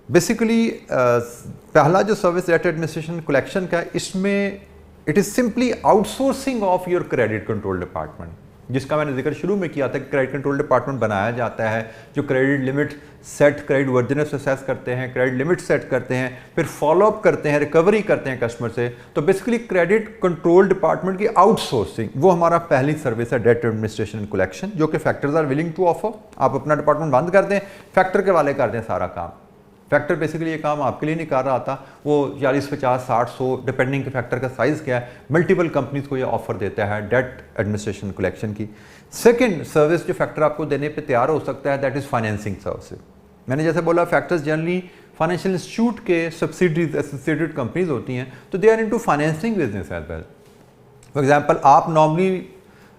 Basically पहला जो service date administration collection का है, इसमें it is simply outsourcing of your credit control department, जिसका मैंने जिक्र शुरू में किया था कि क्रेडिट कंट्रोल डिपार्टमेंट बनाया जाता है जो credit limit set, credit worthiness assess करते हैं, क्रेडिट लिमिट सेट करते हैं, फिर फॉलोअप करते हैं, रिकवरी करते हैं कस्टमर से। तो बेसिकली क्रेडिट कंट्रोल डिपार्टमेंट की आउटसोर्सिंग, वो हमारा पहली सर्विस है डेट एडमिनिस्ट्रेशन कलेक्शन, जो कि factors are willing to offer. आप अपना डिपार्टमेंट बंद कर दें, फैक्टर के वाले कर दें सारा काम। फैक्टर बेसिकली ये काम आपके लिए नहीं कर रहा था, वो 40, 50, 60, 100 डिपेंडिंग के फैक्टर का साइज़ क्या है, मल्टीपल कंपनीज को ये ऑफर देता है डेट एडमिनिस्ट्रेशन कलेक्शन की। सेकंड सर्विस जो फैक्टर आपको देने पे तैयार हो सकता है, दैट इज़ फाइनेंसिंग सर्विस। मैंने जैसे बोला, फैक्टर्स जनरली फाइनेंशियल इंस्टीट्यूट के सब्सिडीज एसोसिएटेड कंपनीज होती हैं, तो they are into financing business as well. For example, आप नॉर्मली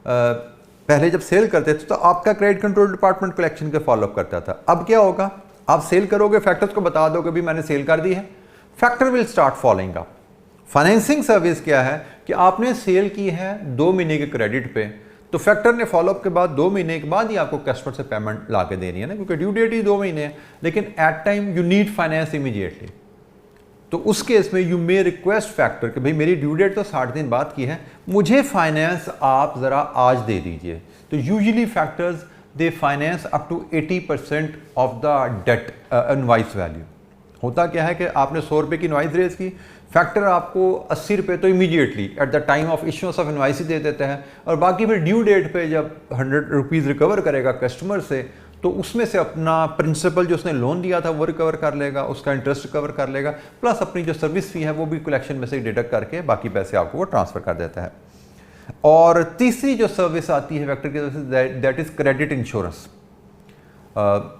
पहले जब सेल करते थे तो आपका क्रेडिट कंट्रोल डिपार्टमेंट कलेक्शन के फॉलोअप करता था। अब क्या होगा, आप सेल करोगे, फैक्टर्स को बता दोगे भी मैंने सेल कर दी है, factor will start following up. Financing service क्या है कि आपने सेल की है 2 महीने के क्रेडिट पे, तो फैक्टर ने फॉलोअप के बाद 2 महीने के बाद ही आपको कस्टमर से पेमेंट ला के देनी है ना, क्योंकि ड्यू डेट ही 2 महीने है, लेकिन at time you need finance immediately. तो उस केस में यू मे रिक्वेस्ट फैक्टर कि भाई मेरी ड्यू डेट तो 60 दिन बाद की है, मुझे फाइनेंस आप ज़रा आज दे दीजिए। तो usually factors they finance up to 80% of the debt invoice value. होता क्या है कि आपने 100 रुपये की इनवॉइस रेज की, फैक्टर आपको 80 रुपये तो immediately at the time of issuance of invoice ही दे देता है, और बाकी फिर ड्यू डेट पे जब 100 रुपीज़ रिकवर करेगा कस्टमर से, तो उसमें से अपना प्रिंसिपल जो उसने लोन दिया था वो रिकवर कर लेगा, उसका इंटरेस्ट रिकवर कर लेगा, प्लस अपनी जो सर्विस फी है वो भी कलेक्शन में से डिडक्ट करके बाकी पैसे आपको वो ट्रांसफ़र कर देता है। और तीसरी जो सर्विस आती है फैक्टर की तरफ से, that is credit insurance.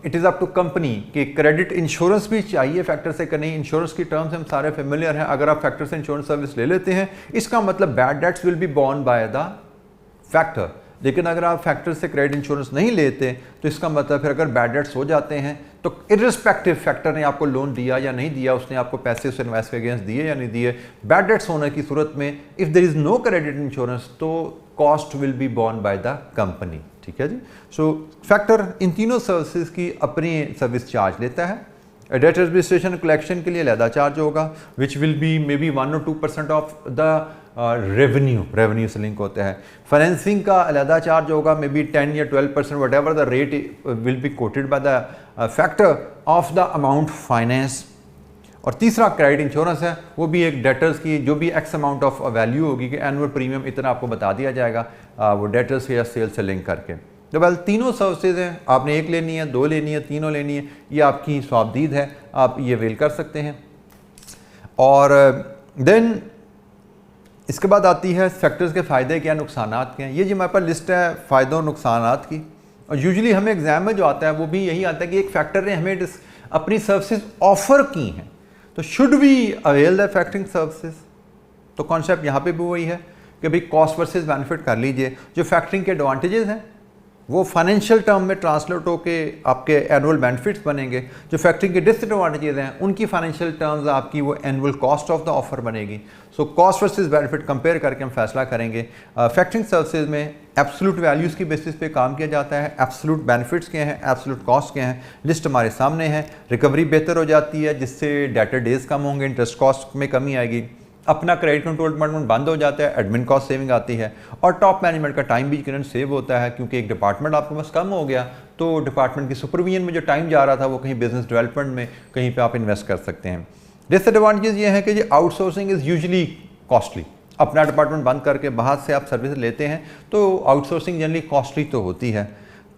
It is up to company कि क्रेडिट इंश्योरेंस भी चाहिए फैक्टर से कि नहीं। इंश्योरेंस की टर्म्स हम सारे फेमिलियर हैं। अगर आप फैक्टर से इंश्योरेंस सर्विस ले लेते हैं, इसका मतलब bad debts will be borne by the factor. लेकिन अगर आप फैक्टर से क्रेडिट इंश्योरेंस नहीं लेते, तो इसका मतलब फिर अगर बैड डेट्स हो जाते हैं तो इर्रिस्पेक्टिव फैक्टर ने आपको लोन दिया या नहीं दिया, उसने आपको पैसे उस इन्वेस्ट के अगेंस्ट दिए या नहीं दिए, बैड डेट्स होने की सूरत में if there is no credit insurance, तो cost will be borne by the company. ठीक है जी। सो फैक्टर इन तीनों सर्विसेज की अपनी सर्विस चार्ज लेता है। डेट एडमिनिस्ट्रेशन कलेक्शन के लिए अलहदा चार्ज होगा, which will be may be 1 or 2% of the revenue से लिंक होता है। फाइनेंसिंग का अलहदा चार्ज होगा, मे बी 10 या 12%, what ever the rate will be coated bye the factor of the amount finance. और तीसरा क्रेडिट इंश्योरेंस है, वो भी एक डेटर्स की जो भी एक्स अमाउंट ऑफ वैल्यू होगी कि एनुअल प्रीमियम इतना आपको बता दिया जाएगा, वो डेटर्स या सेल से लिंक करके। तो वेल तीनों सर्विसेज हैं, आपने एक लेनी है, 2 लेनी है, तीनों लेनी है, ये आपकी स्वाबदीद है, आप ये अवेल कर सकते हैं। और देन इसके बाद आती है फैक्टर्स के फ़ायदे क्या, नुकसानात क्या हैं। ये जी हमारे पास लिस्ट है फ़ायदों और नुकसानात की। और यूजुअली हमें एग्जाम में जो आता है वो भी यही आता है कि एक फैक्टर ने हमें अपनी सर्विसेज ऑफर की हैं, तो should we avail the factoring services. तो कॉन्सेप्ट यहाँ पे भी वही है कि भाई कॉस्ट वर्सेस बेनिफिट कर लीजिए। जो फैक्टरिंग के एडवांटेजेस हैं वो फाइनेंशियल टर्म में ट्रांसलेट होके आपके एनुअल बेनिफिट्स बनेंगे। जो फैक्टरिंग के डिसएडवांटेजेस हैं उनकी फाइनेंशियल टर्म्स आपकी वो annual cost of the offer बनेगी। So cost versus benefit compare करके हम फैसला करेंगे। फैक्टरिंग सर्विसेज में एब्सोल्यूट वैल्यूज़ की बेसिस पे काम किया जाता है। एब्सोल्यूट बेनिफिट्स क्या हैं, एब्सोल्यूट कॉस्ट क्या हैं, लिस्ट हमारे सामने है। रिकवरी बेहतर हो जाती है जिससे डेटर डेज कम होंगे, इंटरेस्ट कॉस्ट में कमी आएगी। अपना क्रेडिट कंट्रोल डिपार्टमेंट बंद हो जाता है, एडमिन कॉस्ट सेविंग आती है, और टॉप मैनेजमेंट का टाइम भी करंट सेव होता है, क्योंकि एक डिपार्टमेंट आपके पास कम हो गया तो डिपार्टमेंट की सुपरविजन में जो टाइम जा रहा था वो कहीं बिजनेस डेवलपमेंट में कहीं पे आप इन्वेस्ट कर सकते हैं। डिसएडवांटेजेस ये हैं कि ये आउटसोर्सिंग इज़ यूजुअली कॉस्टली। अपना डिपार्टमेंट बंद करके बाहर से आप सर्विस लेते हैं तो आउटसोर्सिंग जनरली कॉस्टली तो होती है।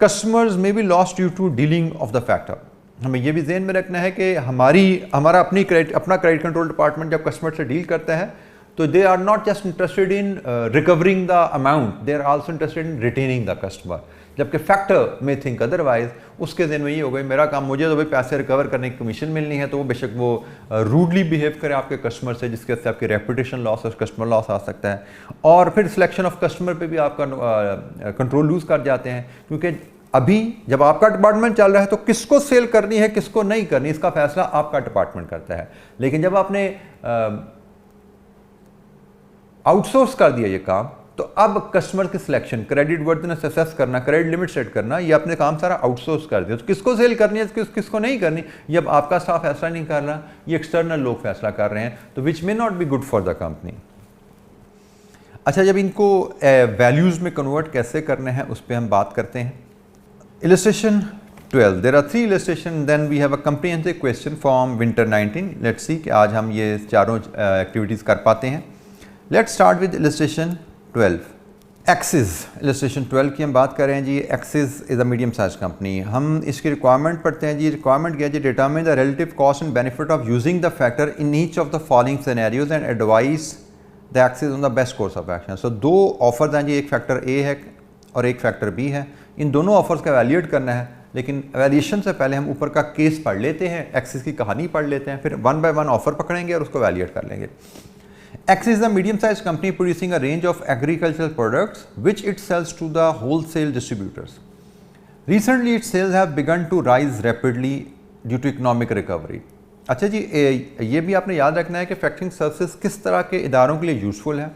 Customers may be lost due to dealing of the factor. हमें ये भी ज़हन में रखना है कि हमारा अपना क्रेडिट कंट्रोल डिपार्टमेंट जब कस्टमर से डील करता है तो they are not just interested in recovering the amount, they are also interested in retaining the customer. जबकि फैक्टर में थिंक अदरवाइज, उसके दिन में ये हो गई मेरा काम, मुझे तो भाई पैसे रिकवर करने की कमीशन मिलनी है, तो वो बेशक वो रूडली बिहेव करे आपके कस्टमर से, जिसके से आपकी रेपुटेशन लॉस और कस्टमर लॉस आ सकता है। और फिर सिलेक्शन ऑफ कस्टमर पे भी आपका कंट्रोल लूज कर जाते हैं, क्योंकि अभी जब आपका डिपार्टमेंट चल रहा है तो किसको सेल करनी है किसको नहीं करनी इसका फैसला आपका डिपार्टमेंट करता है। लेकिन जब आपने आउटसोर्स कर दिया ये काम, तो अब कस्टमर की सिलेक्शन, क्रेडिट वर्थिनेस असेस करना, क्रेडिट लिमिट सेट करना, ये आपने काम सारा आउटसोर्स कर दिया। तो किसको सेल करनी है, किसको नहीं करनी, ये अब आपका स्टाफ फैसला नहीं कर रहा, ये एक्सटर्नल लोग फैसला कर रहे हैं, तो which may not be good for the company. अच्छा, जब इनको वैल्यूज़ में कन्वर्ट कैसे करने हैं उस पर हम बात करते हैं। Illustration 12, there are 3 illustration, then we have a comprehensive question from winter 19। Let's see कि आज हम ये चारों एक्टिविटीज़ कर पाते हैं। Let's start with illustration 12। Axis, illustration 12 की हम बात कर रहे हैं जी। Axis is a medium size company. हम इसकी रिक्वायरमेंट पढ़ते हैं जी। रिक्वायरमेंट क्या है जी? Determine the relative cost and benefit of using the factor in each of the following scenarios and advice the axis on the best course of action. So 2 offers हैं जी, एक फैक्टर ए है और एक फैक्टर बी है। इन दोनों offers का valuate करना है, लेकिन वैल्यूएशन से पहले हम ऊपर का केस पढ़ लेते हैं, एक्सिस की कहानी पढ़ लेते हैं, फिर 1 बाय 1 ऑफर पकड़ेंगे और उसको वैल्यूएट कर लेंगे। Axis is a medium-sized company producing a range of agricultural products which it sells to the wholesale distributors. Recently, its sales have begun to rise rapidly due to economic recovery. अच्छा जी, ये भी आपने याद रखना है कि फैक्टरिंग सर्विसेज किस तरह के इदारों के लिए यूजफुल है।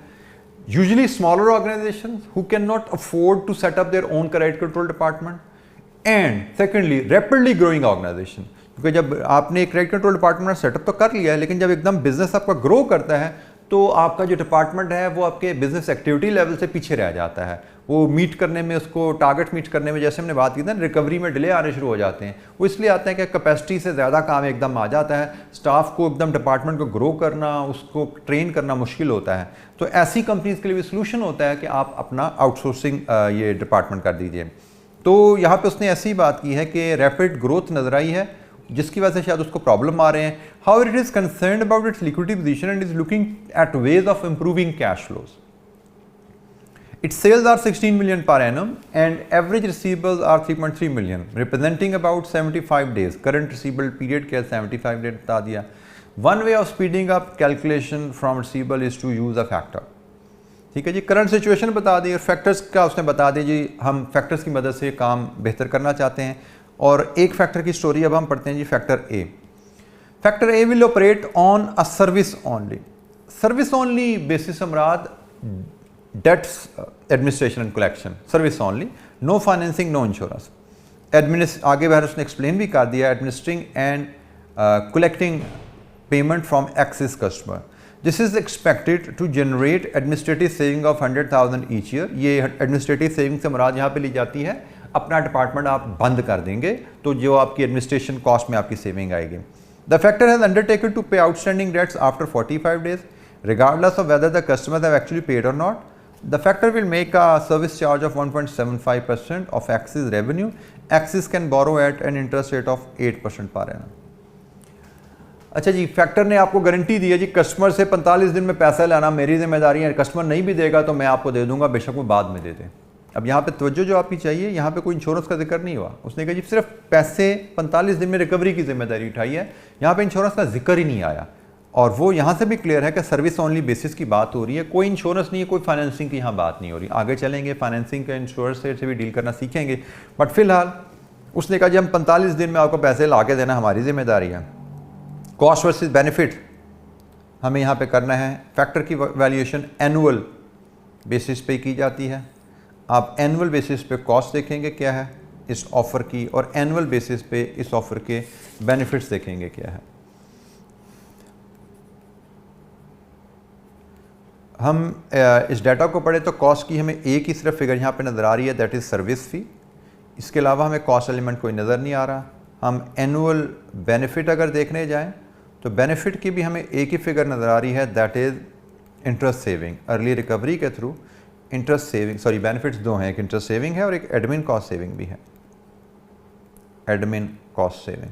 Usually smaller organisation who can not afford to set up their own credit control department, and secondly rapidly growing organisation. क्योंकि जब आपने क्रेडिट कंट्रोल डिपार्टमेंट सेटअप तो कर लिया है, लेकिन जब एकदम बिजनेस आपका ग्रो करता है तो आपका जो डिपार्टमेंट है वो आपके बिजनेस एक्टिविटी लेवल से पीछे रह जाता है। वो मीट करने में, उसको टारगेट मीट करने में, जैसे हमने बात की थी ना, रिकवरी में डिले आने शुरू हो जाते हैं। वो इसलिए आते हैं कि कैपेसिटी से ज़्यादा काम एकदम आ जाता है, स्टाफ को एकदम डिपार्टमेंट को ग्रो करना, उसको ट्रेन करना मुश्किल होता है। तो ऐसी कंपनीज के लिए भी सोल्यूशन होता है कि आप अपना आउटसोर्सिंग ये डिपार्टमेंट कर दीजिए। तो यहाँ पे उसने ऐसी बात की है कि रैपिड ग्रोथ नजर आई है, जिसकी वजह से शायद उसको प्रॉब्लम आ रहे हैं। However it is concerned about its liquidity position and is looking at ways of improving cash flows. Its sales are 16 million per annum and average receivables are 3.3 million, representing about 75 days. Current receivable period क्या है? 75 days बता दिया। One way of speeding up calculation from receivable is to use a factor. ठीक है जी, current situation बता दी और factors का उसने बता दी जी। हम फैक्टर्स की मदद से काम बेहतर करना चाहते हैं। और एक फैक्टर की स्टोरी अब हम पढ़ते हैं जी, factor A. Factor A will operate on a service only. Service only basis मुराद debts administration and collection, service only, no financing, no insurance. आगे बाहर उसने एक्सप्लेन भी कर दिया, administering and collecting payment from Axis customer. This is expected to generate administrative saving of 100,000 each year. ये administrative saving से मुराद यहाँ पे ली जाती है अपना डिपार्टमेंट आप बंद कर देंगे तो जो आपकी एडमिनिस्ट्रेशन कॉस्ट में आपकी सेविंग आएगी। The factor has undertaken to pay outstanding debts after 45 days regardless of whether the customers have actually paid or not. The factor will make a service charge of 1.75% of Axis revenue. Axis can borrow at an interest rate of 8% per annum. अच्छा जी, factor ने आपको guarantee दी है जी, customer से 45 दिन में पैसा लाना मेरी जिम्मेदारी है, कस्टमर नहीं भी देगा तो मैं आपको दे दूंगा, बेशक वो बाद में दे दें। अब यहाँ पे तवज्जो जो आपकी चाहिए, यहाँ पे कोई इंश्योरेंस का जिक्र नहीं हुआ। उसने कहा जी सिर्फ पैसे 45 दिन में रिकवरी की जिम्मेदारी उठाई है, यहाँ पे इंश्योरेंस का जिक्र ही नहीं आया। और वो यहाँ से भी क्लियर है कि सर्विस ओनली बेसिस की बात हो रही है, कोई इंश्योरेंस नहीं है, कोई फाइनेंसिंग की यहाँ बात नहीं हो रही। आगे चलेंगे फाइनेंसिंग का इंश्योरेंस से भी डील करना सीखेंगे, बट फिलहाल उसने कहा जी हम 45 दिन में आपको पैसे ला के देना हमारी जिम्मेदारी है। कॉस्ट वर्सेस बेनिफिट हमें यहाँ पे करना है। फैक्टर की वैल्यूएशन एनुअल बेसिस पे की जाती है। आप एनुअल बेसिस पे कॉस्ट देखेंगे क्या है इस ऑफ़र की, और एनुअल बेसिस पे इस ऑफ़र के बेनिफिट्स देखेंगे क्या है। हम इस डाटा को पढ़े तो कॉस्ट की हमें एक ही सिर्फ फिगर यहाँ पे नज़र आ रही है, दैट इज़ सर्विस फ़ी। इसके अलावा हमें कॉस्ट एलिमेंट कोई नज़र नहीं आ रहा। हम एनुअल बेनिफिट अगर देखने जाएं तो बेनिफिट की भी हमें एक ही फिगर नज़र आ रही है, that is interest saving. Early recovery के through interest saving, sorry benefits दो हैं, एक इंटरेस्ट सेविंग है और एक एडमिन कॉस्ट सेविंग भी है। एडमिन कॉस्ट सेविंग,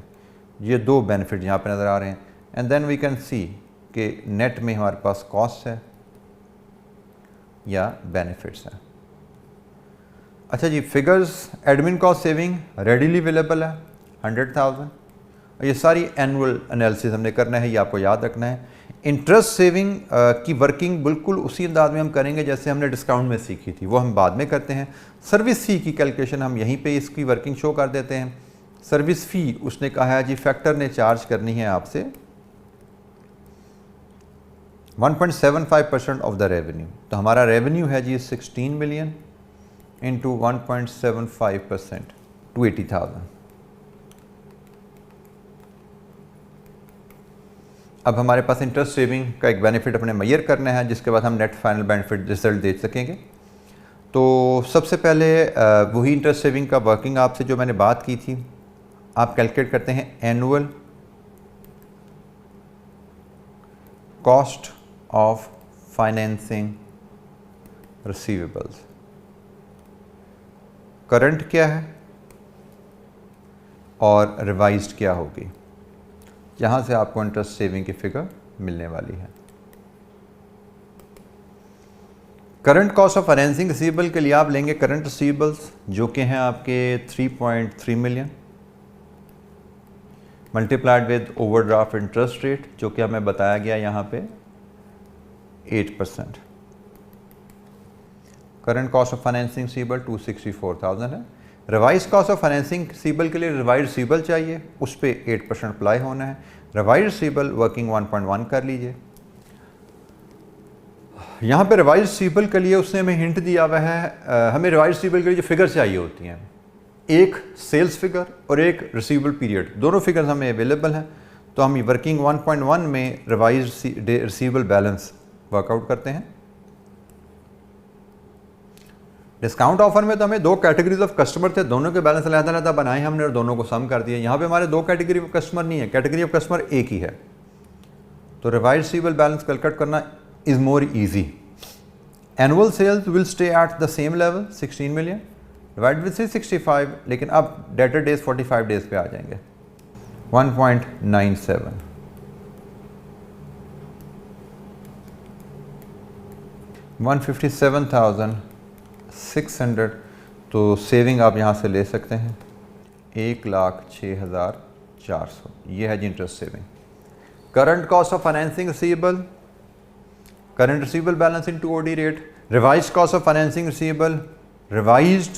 ये दो बेनिफिट यहाँ पे नज़र आ रहे हैं। And then we can see कि नेट में हमारे पास कॉस्ट है या बेनिफिट्स हैं। अच्छा जी, figures admin cost saving readily available है 100,000। ये सारी एनुअल एनालिसिस हमने करना है, ये आपको याद रखना है। इंटरेस्ट सेविंग की वर्किंग बिल्कुल उसी अंदाज में हम करेंगे जैसे हमने डिस्काउंट में सीखी थी, वो हम बाद में करते हैं। सर्विस फ़ी की कैलकुलेशन हम यहीं पे इसकी वर्किंग शो कर देते हैं। सर्विस फ़ी उसने कहा है जी फैक्टर ने चार्ज करनी है आपसे 1.75% ऑफ द रेवेन्यू। तो हमारा रेवेन्यू है जी 16 मिलियन इंटू 1.75% 280,000। अब हमारे पास इंटरेस्ट सेविंग का एक बेनिफिट अपने मैयर करना है, जिसके बाद हम नेट फाइनल बेनिफिट रिजल्ट देख सकेंगे। तो सबसे पहले वही इंटरेस्ट सेविंग का वर्किंग आपसे जो मैंने बात की थी, आप कैलकुलेट करते हैं annual cost of financing receivables. Current क्या है और रिवाइज्ड क्या होगी, यहाँ से आपको इंटरेस्ट सेविंग की फिगर मिलने वाली है। Current cost of financing receivable के लिए आप लेंगे करंट रिसीवेबल्स जो कि हैं आपके 3.3 million multiplied with overdraft interest rate जो कि हमें बताया गया यहाँ पे 8%। Current cost of financing receivable 264,000 है। Revise cost of financing receivable के लिए रिवाइज रिसीवेबल चाहिए, उस पर 8% अप्लाई होना है। रिवाइज रिसीवेबल वर्किंग 1.1 कर लीजिए। यहाँ पे रिवाइज रिसीवेबल के लिए उसने हमें हिंट दिया हुआ है, हमें रिवाइज रिसीवेबल के लिए जो फिगर चाहिए होती हैं, एक सेल्स फिगर और एक रिसीवेबल पीरियड, दोनों फिगर्स हमें अवेलेबल हैं। तो हम वर्किंग 1.1 में रिवाइज रिसीवेबल बैलेंस वर्कआउट करते हैं। डिस्काउंट ऑफर में तो हमें दो कैटेगरीज ऑफ कस्टमर थे, दोनों के बैलेंस अलग-अलग बनाए हमने और दोनों को सम कर दिया। यहाँ पे हमारे दो कैटेगरी ऑफ कस्टमर नहीं है, कैटेगरी ऑफ कस्टमर एक ही है। तो रिवाइज रिसीवेबल बैलेंस कैलकुलेट करना is more easy. Annual sales will stay at the same level 16 million divide with 365, लेकिन अब डेटर डेज 45 डेज पे आ जाएंगे 1.97। 157,600। तो सेविंग आप यहाँ से ले सकते हैं 1,06,400। ये है जी interest saving. Current cost of financing receivable, current receivable balance into OD rate. Revise cost of financing receivable, revised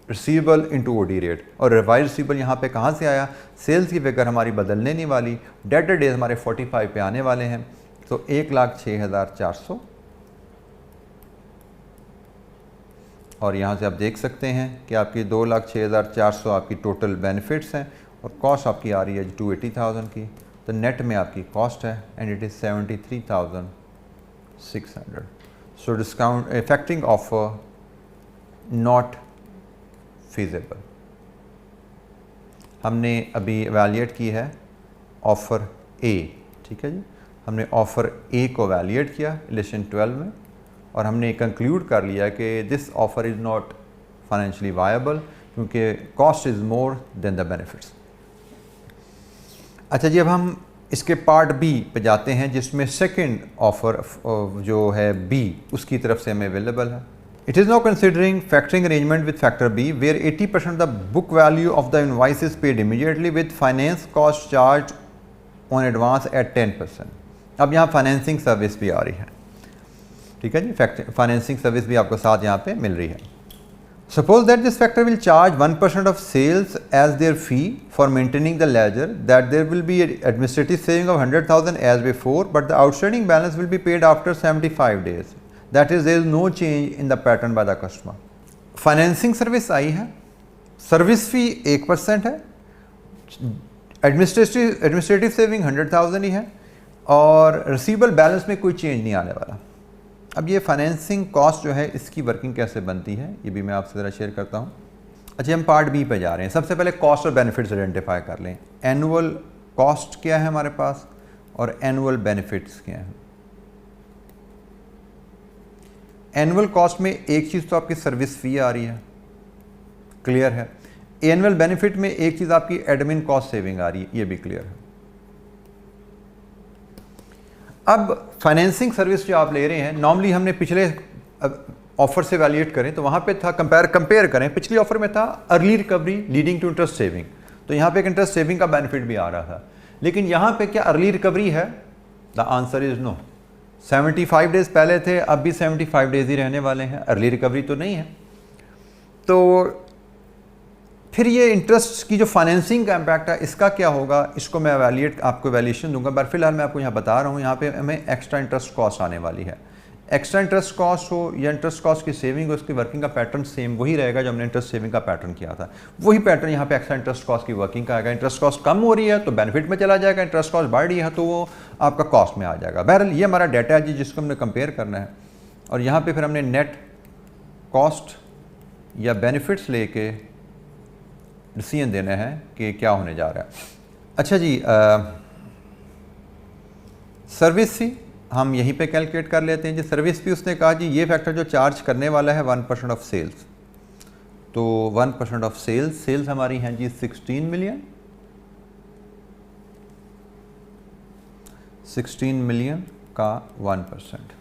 receivable into OD rate. और रिवाइज रिसीवेबल यहाँ पे कहाँ से आया, सेल्स की फिगर हमारी बदलने नहीं वाली, डेटर डेज हमारे 45 पे आने वाले हैं। तो 1,06,400। और यहाँ से आप देख सकते हैं कि आपकी 2,06,400 आपकी टोटल बेनिफिट्स हैं और कॉस्ट आपकी आ रही है 280,000 की। तो नेट में आपकी कॉस्ट है and it is 73,600। So discount factoring offer not feasible. हमने अभी एवेल्यूएट की है ऑफ़र ए, ठीक है जी। हमने ऑफ़र ए को एवेल्यूएट किया इलेक्शन 12 में और हमने कंक्लूड कर लिया कि this offer is not financially viable क्योंकि cost is more than the benefits. अच्छा जी, अब हम इसके पार्ट बी पे जाते हैं जिसमें सेकंड ऑफ़र जो है बी उसकी तरफ से हमें अवेलेबल है। It is now considering factoring arrangement with factor B where 80% of the book value of the invoice is paid immediately with finance cost charged on advance at 10%. अब यहाँ financing service भी आ रही है, ठीक है जी। फाइनेंसिंग सर्विस भी आपको साथ यहाँ पे मिल रही है। Suppose that this factor will charge 1% of sales as their fee for maintaining the ledger, that there will be an administrative saving of 100,000 as before, but the outstanding balance will be paid after 75 days. That is, there is no change in the pattern by the customer. Financing service आई है, service फी 1% है, administrative saving 100,000 ही है और receivable balance में कोई change नहीं आने वाला। अब ये फाइनेंसिंग कॉस्ट जो है इसकी वर्किंग कैसे बनती है ये भी मैं आपसे ज़रा शेयर करता हूँ। अच्छा, हम पार्ट बी पे जा रहे हैं। सबसे पहले कॉस्ट और बेनिफिट्स आइडेंटिफाई कर लें। एनुअल कॉस्ट क्या है हमारे पास और एनुअल बेनिफिट्स क्या हैं। एनुअल कॉस्ट में एक चीज़ तो आपकी सर्विस फ़ी आ रही है, क्लियर है। एनुअल बेनिफिट में एक चीज़ आपकी एडमिन कॉस्ट सेविंग आ रही है, ये भी क्लियर है। अब फाइनेंसिंग सर्विस जो आप ले रहे हैं, नॉर्मली हमने पिछले ऑफर से वैल्यूएट करें तो वहाँ पे था कंपेयर करें, पिछली ऑफर में था early recovery leading to interest saving, तो यहाँ पे एक इंटरेस्ट सेविंग का बेनिफिट भी आ रहा था। लेकिन यहाँ पे क्या अर्ली रिकवरी है? The answer is no. 75 days पहले थे, अब भी 75 डेज़ ही रहने वाले हैं, अर्ली रिकवरी तो नहीं है। तो फिर ये इंटरेस्ट की जो फाइनेंसिंग का इम्पैक्ट है इसका क्या होगा, इसको मैं आपको वैल्यूएशन दूंगा, बट फिलहाल मैं आपको यहाँ बता रहा हूँ। यहाँ पे हमें एक्स्ट्रा इंटरेस्ट कॉस्ट आने वाली है। एक्स्ट्रा इंटरेस्ट कॉस्ट हो या इंटरेस्ट कॉस्ट की सेविंग हो, उसकी वर्किंग का पैटर्न सेम वही रहेगा जो हमने इंटरेस्ट सेविंग का पैटर्न किया था, वही पैटर्न यहाँ पे एक्स्ट्रा इंटरेस्ट कॉस्ट की वर्किंग का आएगा। इंटरेस्ट कॉस्ट कम हो रही है तो बेनिफिट में चला जाएगा, इंटरेस्ट कॉस्ट बढ़ रही है तो वो आपका कॉस्ट में आ जाएगा। बहरहाल ये हमारा डाटा है जी जिसको हमने कंपेयर करना है, और यहाँ पे फिर हमने नेट कॉस्ट या बेनिफिट्स लेके डिसीजन देना है कि क्या होने जा रहा है। अच्छा जी, सर्विस फी हम यहीं पे कैलकुलेट कर लेते हैं जी। सर्विस फी उसने कहा जी ये फैक्टर जो चार्ज करने वाला है 1% ऑफ सेल्स, तो 1% ऑफ सेल्स हमारी हैं जी 16 मिलियन, 16 मिलियन का 1%,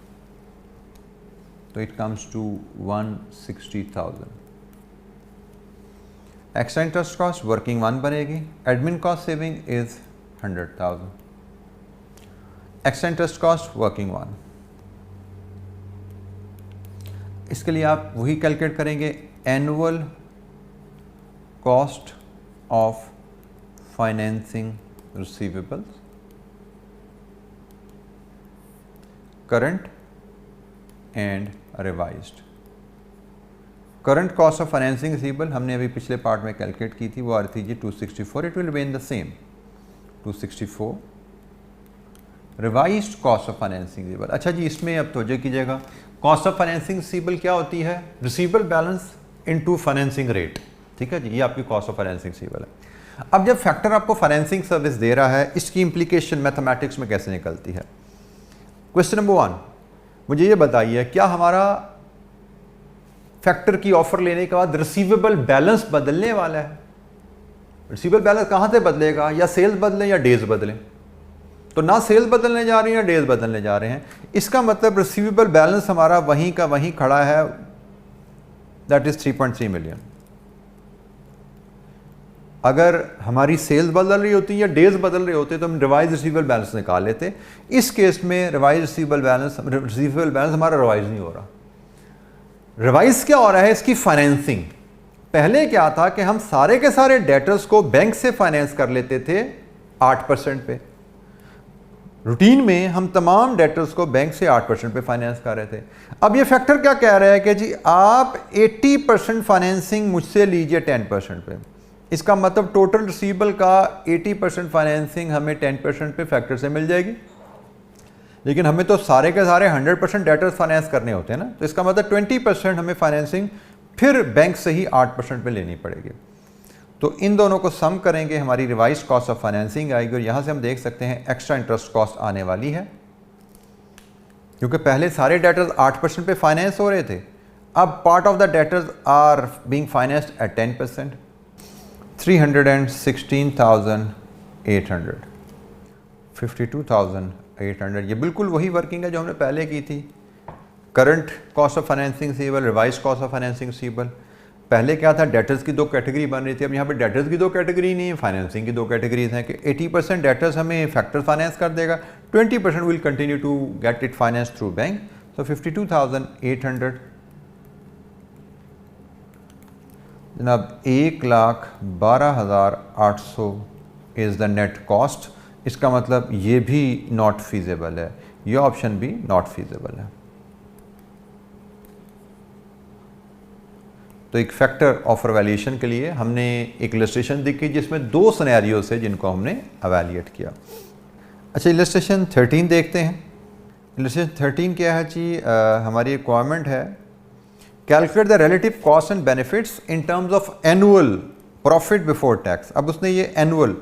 तो it comes to 160,000। Extra interest cost working 1 बनेगी, admin cost saving is 100,000, extra interest cost working 1। इसके लिए आप वही कैलकुलेट करेंगे, annual cost of financing receivables, current and revised. Current cost of financing receivable हमने अभी पिछले पार्ट में कैलकुलेट की थी, वो आ रही थी जी 264, it will remain the same 264। Revised cost of financing receivable, अच्छा जी इसमें अब तवज्जो कीजिएगा, कॉस्ट ऑफ फाइनेंसिंग रिसीवेबल क्या होती है, receivable balance into financing rate, ठीक है जी, ये आपकी कॉस्ट ऑफ फाइनेंसिंग रिसीवेबल है। अब जब फैक्टर आपको फाइनेंसिंग सर्विस दे रहा है, इसकी इंप्लीकेशन मैथमेटिक्स में कैसे निकलती है। क्वेश्चन नंबर 1, मुझे ये बताइए क्या हमारा फैक्टर की ऑफर लेने के बाद रिसीवेबल बैलेंस बदलने वाला है। रिसीवेबल बैलेंस कहां से बदलेगा, या सेल्स बदलें या डेज बदलें, तो ना सेल्स बदलने जा रही हैं या डेज बदलने जा रहे हैं। इसका मतलब रिसीवेबल बैलेंस हमारा वहीं का वहीं खड़ा है, दैट इज 3.3 मिलियन। अगर हमारी सेल्स बदल रही होती या डेज बदल रहे होते तो हम रिवाइज रिसीवेबल बैलेंस निकाल लेते। इस केस में रिवाइज रिसीवेबल बैलेंस हमारा रिवाइज नहीं हो रहा। रिवाइज क्या हो रहा है, इसकी फाइनेंसिंग। पहले क्या था कि हम सारे के सारे डेटर्स को बैंक से फाइनेंस कर लेते थे 8% पे, रूटीन में हम तमाम डेटर्स को बैंक से 8% पे फाइनेंस कर रहे थे। अब ये फैक्टर क्या कह रहा है कि जी आप 80% फाइनेंसिंग मुझसे लीजिए 10% पे। इसका मतलब टोटल रिसीवेबल का 80% फाइनेंसिंग हमें 10% पे फैक्टर से मिल जाएगी, लेकिन हमें तो सारे के सारे 100% डेटर्स फाइनेंस करने होते हैं ना, तो इसका मतलब 20% हमें फाइनेंसिंग फिर बैंक से ही 8% पे लेनी पड़ेगी। तो इन दोनों को सम करेंगे, हमारी रिवाइज कॉस्ट ऑफ फाइनेंसिंग आएगी, और यहां से हम देख सकते हैं एक्स्ट्रा इंटरेस्ट कॉस्ट आने वाली है, क्योंकि पहले सारे डेटर्स 8% पे फाइनेंस हो रहे थे, अब part of the debtors are being financed at 10%। 316,800, 52,800, ये बिल्कुल वही वर्किंग है जो हमने पहले की थी। Current cost of financing receivable, revise cost of financing receivable. पहले क्या था, डेटर्स की 2 कैटेगरी बन रही थी, अब यहाँ पे डेटर्स की 2 कैटेगरी नहीं है, फाइनेंसिंग की 2 कैटेगरीज हैं कि 80% डेटर्स हमें फैक्टर फाइनेंस कर देगा, 20% will continue to get it finance through bank. So 52,800 जनाब 1,12,800 इज़ द नेट कॉस्ट। इसका मतलब ये भी नॉट फीजेबल है, ये ऑप्शन भी नॉट फीजेबल है। तो एक फैक्टर ऑफर वैल्यूएशन के लिए हमने एक इलस्ट्रेशन देखी जिसमें 2 सिनेरियोस है जिनको हमने एवेल्यूएट किया। अच्छा, इलस्ट्रेशन 13 देखते हैं। इलस्ट्रेशन 13 क्या है जी, हमारी रिक्वायरमेंट है calculate the relative cost and benefits in terms of annual profit before tax. अब उसने ये एनुअल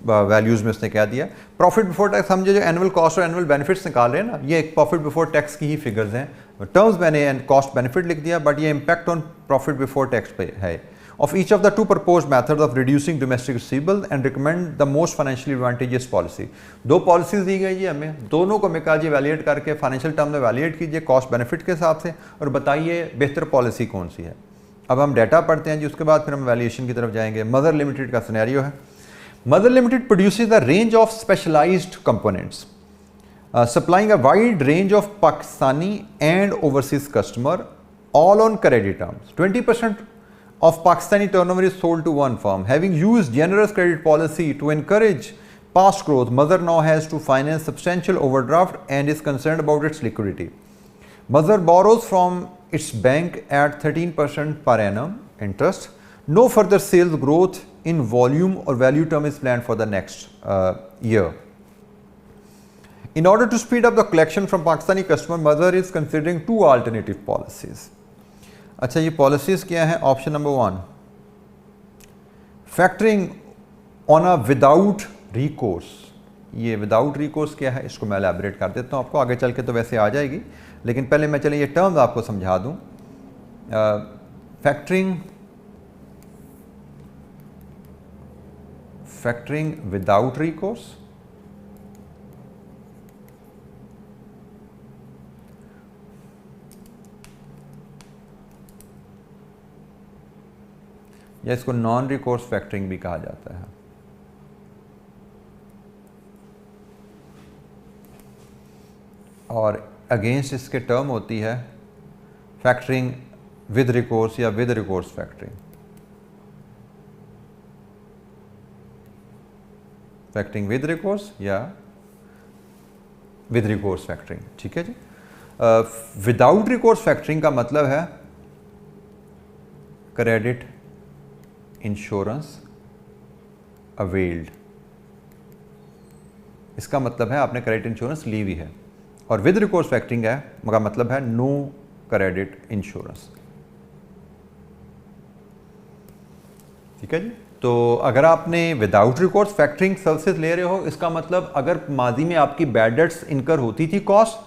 वैल्यूज़ में उसने क्या दिया, प्रॉफिट बिफोर टैक्स समझे जो एनुअल कॉस्ट और एनुअल बेनिफिट्स निकाल रहे हैं ना, ये एक प्रॉफिट बिफोर टैक्स की ही फिगर्स हैं। टर्म्स मैंने कॉस्ट बेनिफिट लिख दिया, बट ये impact on profit before tax पे है। Of each of the 2 proposed methods of reducing domestic receivable and recommend the most financially advantageous policy. 2 policies दी गई है हमें, दोनों को मैं कहा जी वैल्यूएट करके फाइनेंशियल टर्म में वैल्यूएट कीजिए कॉस्ट बेनिफिट के हिसाब से, और बताइए बेहतर पॉलिसी कौन सी है। अब हम डाटा पढ़ते हैं जी, उसके बाद फिर हम वैल्यूएशन की तरफ जाएंगे। मदर लिमिटेड का सिनेरियो है, Mother Limited produces a range of specialized components, supplying a wide range of Pakistani and overseas customer, all on credit terms. 20% of Pakistani turnover is sold to one firm. Having used generous credit policy to encourage past growth, Mazhar now has to finance substantial overdraft and is concerned about its liquidity. Mazhar borrows from its bank at 13% per annum interest. No further sales growth in volume or value term is planned for the next year. In order to speed up the collection from Pakistani customer, Mazhar is considering two alternative policies. अच्छा, ये policies क्या है? Option number 1, factoring on a without recourse. ये without recourse क्या है, इसको मैं elaborate कर देता हूँ आपको, आगे चल के तो वैसे आ जाएगी, लेकिन पहले मैं चलिए ये टर्म्स आपको समझा दूँ। फैक्टरिंग विदाउट रिकोर्स, या इसको नॉन रिकोर्स फैक्टरिंग भी कहा जाता है। और अगेंस्ट इसके टर्म होती है फैक्टरिंग विद रिकोर्स या with recourse factoring. Factoring with recourse या विद रिकोर्स फैक्टरिंग, ठीक है जी। विदाउट रिकोर्स फैक्टरिंग का मतलब है क्रेडिट इंश्योरेंस अवेल्ड। इसका मतलब है आपने क्रेडिट इंश्योरेंस ली हुई है। और विद रिकोर्स फैक्टरिंग है मगर मतलब है नो क्रेडिट इंश्योरेंस, ठीक है जी। तो अगर आपने विदाउट रिकोर्स फैक्टरिंग सर्विसेज ले रहे हो, इसका मतलब अगर माजी में आपकी बैड डेट्स इनकर होती थी कॉस्ट,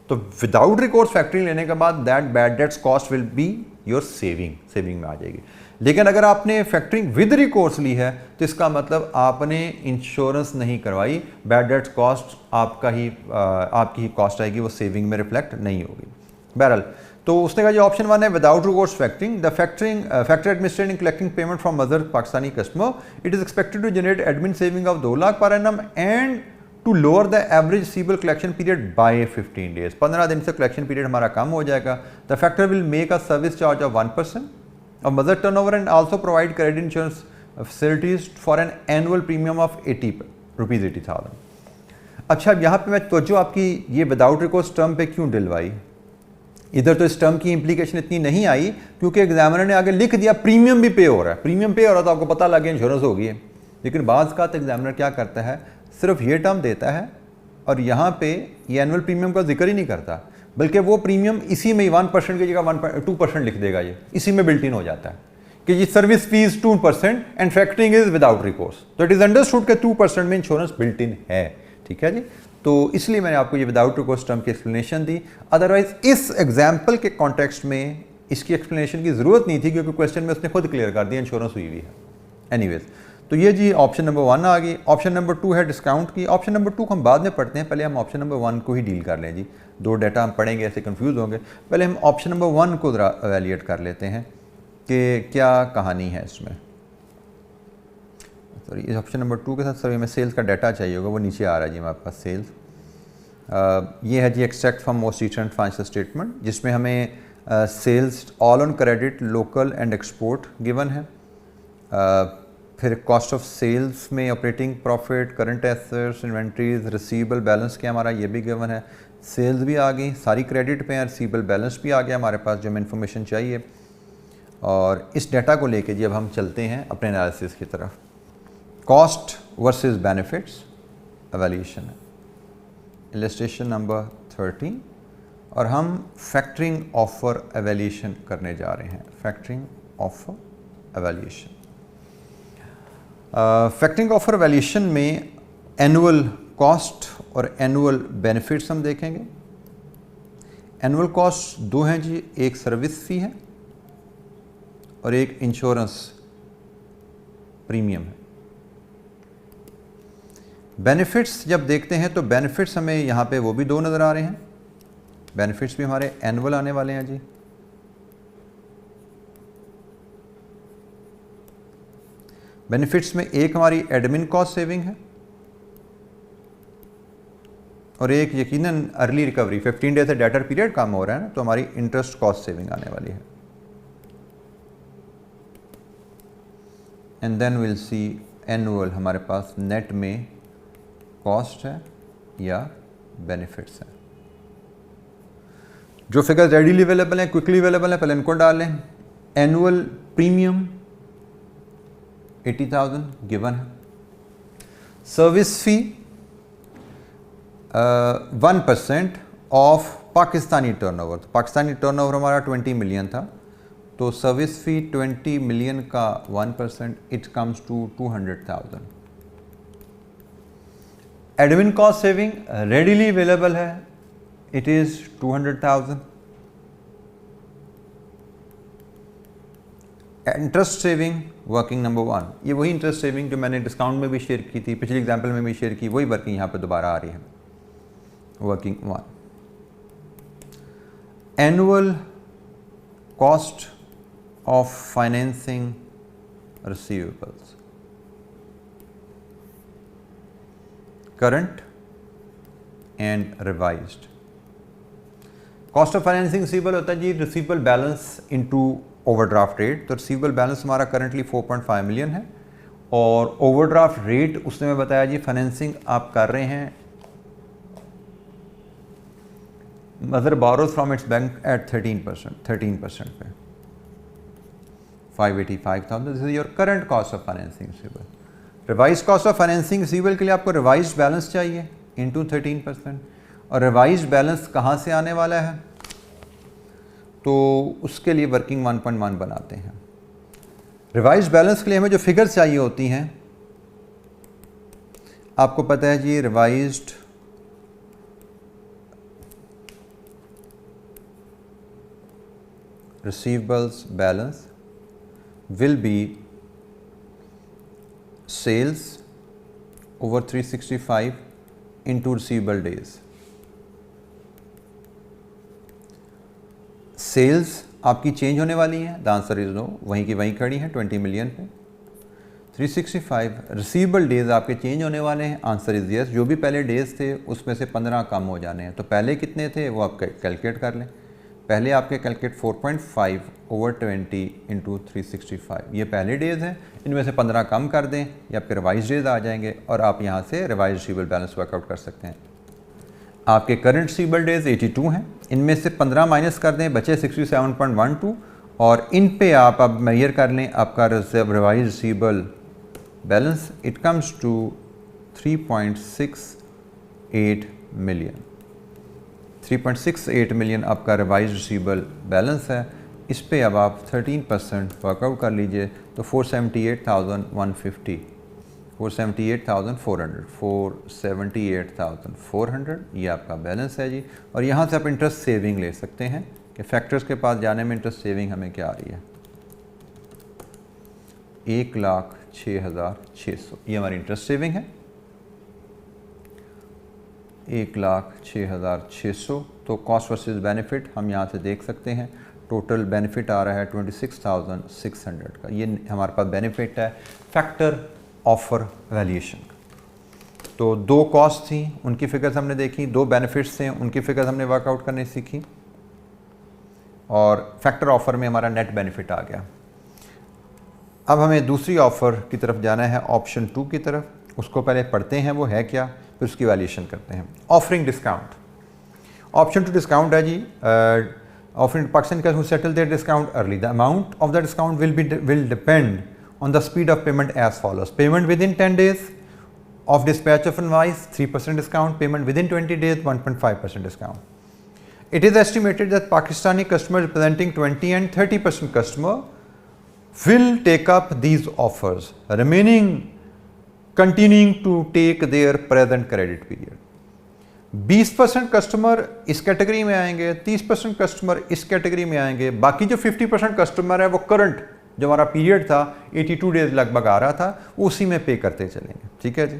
तो विदाउट रिकोर्स फैक्टरिंग लेने के बाद that bad debts cost will be your saving में आ जाएगी। लेकिन अगर आपने फैक्टरिंग विद रिकोर्स ली है तो इसका मतलब आपने इंश्योरेंस नहीं करवाई, बैड डेट्स कॉस्ट आपकी ही कॉस्ट आएगी, वो सेविंग में रिफ्लेक्ट नहीं होगी। बहरहाल तो उसने कहा जी ऑप्शन 1 है without recourse factoring. The factor administrating collecting payment from mother Pakistani customer, it is expected to generate admin saving of 2 lakh per annum and to lower the average receivable collection period by 15 days. 15 दिन से collection period हमारा कम हो जाएगा। The factor will make a service charge of 1% of mother turnover and also provide credit insurance facilities for an annual premium of ₹80,000। अच्छा, अब यहाँ पे मैं तवज्जो आपकी ये विदाउट रिकोर्स टर्म पे क्यों दिलवाई? इधर तो इस टर्म की इंप्लीकेशन इतनी नहीं आई क्योंकि एग्जामिनर ने आगे लिख दिया प्रीमियम भी पे हो रहा है। प्रीमियम पे हो रहा तो आपको पता लग गया इंश्योरेंस हो गई है। लेकिन बाज़ का एग्जामिनर क्या करता है, सिर्फ ये टर्म देता है और यहाँ पे ये एनुअल प्रीमियम का जिक्र ही नहीं करता, बल्कि वो प्रीमियम इसी में ही 1% की जगह 2% लिख देगा। ये इसी में बिल्ट इन हो जाता है कि ये service fees 2% and factoring is without recourse. तो इट इज अंडरस्टूड कि 2% में इंश्योरेंस बिल्ट इन है, ठीक है जी। तो इसलिए मैंने आपको ये विदाउट रिकोर्स टर्म की एक्सप्लेनेशन दी। अदरवाइज इस एग्जाम्पल के कॉन्टेक्स्ट में इसकी एक्सप्लेनेशन की जरूरत नहीं थी क्योंकि क्वेश्चन में उसने खुद क्लियर कर दिया इंश्योरेंस हुई हुई है। एनीवेज, तो ये जी ऑप्शन नंबर 1 आ गई। ऑप्शन नंबर 2 है डिस्काउंट की। ऑप्शन नंबर 2 को हम बाद में पढ़ते हैं, पहले हम ऑप्शन नंबर 1 को ही डील कर लें जी। 2 डाटा हम पढ़ेंगे ऐसे कंफ्यूज होंगे। पहले हम ऑप्शन नंबर 1 को ज़रा एवेल्यूएट कर लेते हैं कि क्या कहानी है इसमें। सॉरी, इस ऑप्शन नंबर 2 के साथ सर हमें सेल्स का डाटा चाहिए होगा, वो नीचे आ रहा है जी हमारे पास सेल्स। ये है जी extract from most recent financial statement, जिसमें हमें sales all on credit, local and export given है। फिर कॉस्ट ऑफ सेल्स में operating profit, current assets, inventories, receivable balance क्या हमारा ये भी गिवन है। सेल्स भी आ गई, सारी क्रेडिट पे हैं, रिसीवेबल बैलेंस भी आ गया हमारे पास जो हमें इन्फॉर्मेशन चाहिए। और इस डाटा को लेके जब हम चलते हैं अपने एनालिसिस की तरफ, कॉस्ट वर्सेस बेनिफिट्स एवेल्यूएशन है, इलस्ट्रेशन नंबर 13, और हम फैक्टरिंग ऑफर एवेल्यूएशन करने जा रहे हैं। Factoring offer evaluation, factoring offer evaluation में एनुअल कॉस्ट और एनुअल बेनिफिट्स हम देखेंगे। एनुअल कॉस्ट 2 हैं जी, एक सर्विस फी है और एक इंश्योरेंस प्रीमियम है। बेनिफिट्स जब देखते हैं तो बेनिफिट्स हमें यहाँ पे वो भी 2 नज़र आ रहे हैं। बेनिफिट्स भी हमारे एनुअल आने वाले हैं जी। बेनिफिट्स में एक हमारी एडमिन कॉस्ट सेविंग है और एक यकीनन अर्ली रिकवरी, 15 डेज से डेटर पीरियड कम हो रहा है ना, तो हमारी इंटरेस्ट कॉस्ट सेविंग आने वाली है। And then will see annual हमारे पास नेट में कॉस्ट है या बेनिफिट्स है। जो फिगर रेडीली अवेलेबल है, क्विकली अवेलेबल है, पहले इनको डाल लें। एनुअल प्रीमियम 80,000 गिवन है। Service fee 1% of Pakistani turnover. तो पाकिस्तानी टर्नओवर हमारा 20 मिलियन था, तो सर्विस फी 20 मिलियन का 1%, it comes to 200,000। Admin cost saving readily available है, it is 200,000। Interest saving working number 1, ये वही इंटरेस्ट सेविंग जो मैंने डिस्काउंट में भी शेयर की थी, पिछले एग्जाम्पल में भी शेयर की, वही वर्किंग यहाँ पे दोबारा आ रही है, working 1। Annual cost of financing receivables, current and revised. Cost of financing receivable होता है जी receivable balance into overdraft rate. तो रिसीवेबल बैलेंस हमारा करंटली 4.5 मिलियन है और ओवरड्राफ्ट रेट उसने मैं बताया जी फाइनेंसिंग आप कर रहे हैं mother borrows from its bank at 13% पे 585,000। This is your current cost of financing receivable. Revise cost of financing receivable के लिए आपको रिवाइज बैलेंस चाहिए इनटू 13%, और रिवाइज बैलेंस कहाँ से आने वाला है, तो उसके लिए वर्किंग 1.1 बनाते हैं। रिवाइज बैलेंस के लिए हमें जो फिगर्स चाहिए होती हैं, आपको पता है जी revised receivables balance will be sales over 365 into receivable days। Sales आपकी चेंज होने वाली है, द आंसर इज नो, वहीं की वहीं खड़ी है 20 मिलियन पे। 365 रिसीवेबल डेज आपके चेंज होने वाले हैं, आंसर इज यस। जो भी पहले डेज थे उसमें से 15 कम हो जाने हैं, तो पहले कितने थे वो आप कैलकुलेट कर लें। पहले आपके कैलकुलेट 4.5 ओवर 20 इंटू 365, ये पहले डेज हैं, इनमें से 15 कम कर दें, ये आपके रिवाइज डेज आ जाएंगे और आप यहाँ से रिवाइज रिसीवेबल बैलेंस वर्कआउट कर सकते हैं। आपके करंट रिसीवेबल डेज 82 हैं, इनमें से 15 माइनस कर दें, बचे 67.12, और इन पे आप अब मेजर कर लें आपका revise receivable balance, it comes to 3.68 million. 3.68 million आपका रिवाइज रिसीवेबल बैलेंस है। इस पे अब आप 13% वर्कआउट कर लीजिए, तो 478,150, 478,400 ये आपका बैलेंस है जी। और यहाँ से आप इंटरेस्ट सेविंग ले सकते हैं कि फैक्टर्स के पास जाने में इंटरेस्ट सेविंग हमें क्या आ रही है, 1,06,600, ये हमारी इंटरेस्ट सेविंग है, 1,06,600। तो कॉस्ट वर्सेस बेनिफिट हम यहाँ से देख सकते हैं, टोटल बेनिफिट आ रहा है 26,600 का। ये हमारे पास बेनिफिट है फैक्टर ऑफर वैल्यूएशन का। तो दो कॉस्ट थी, उनकी फिगर्स हमने देखी, दो बेनिफिट्स थे, उनकी फिगर्स हमने वर्कआउट करने सीखी, और फैक्टर ऑफर में हमारा नेट बेनिफिट आ गया। अब हमें दूसरी ऑफर की तरफ जाना है, ऑप्शन 2 की तरफ। उसको पहले पढ़ते हैं वो है क्या, फिर उसकी वैल्यूएशन करते हैं। ऑफरिंग डिस्काउंट, ऑप्शन 2 डिस्काउंट है जी। ऑफरिंग पाकिस्तान का settle their discount early, the amount of the discount will depend on the speed of payment as follows: payment within 10 days of dispatch of invoice 3% discount, payment within 20 days 1.5% discount. It is estimated that Pakistani customers representing 20 and 30% customer will take up these offers, remaining continuing to take their present credit period. 20% customer इस category में आएंगे, 30% customer इस category में आएंगे, बाकी जो 50% customer है वो करंट जो हमारा पीरियड था 82 डेज लगभग आ रहा था, उसी में पे करते चलेंगे। ठीक है जी।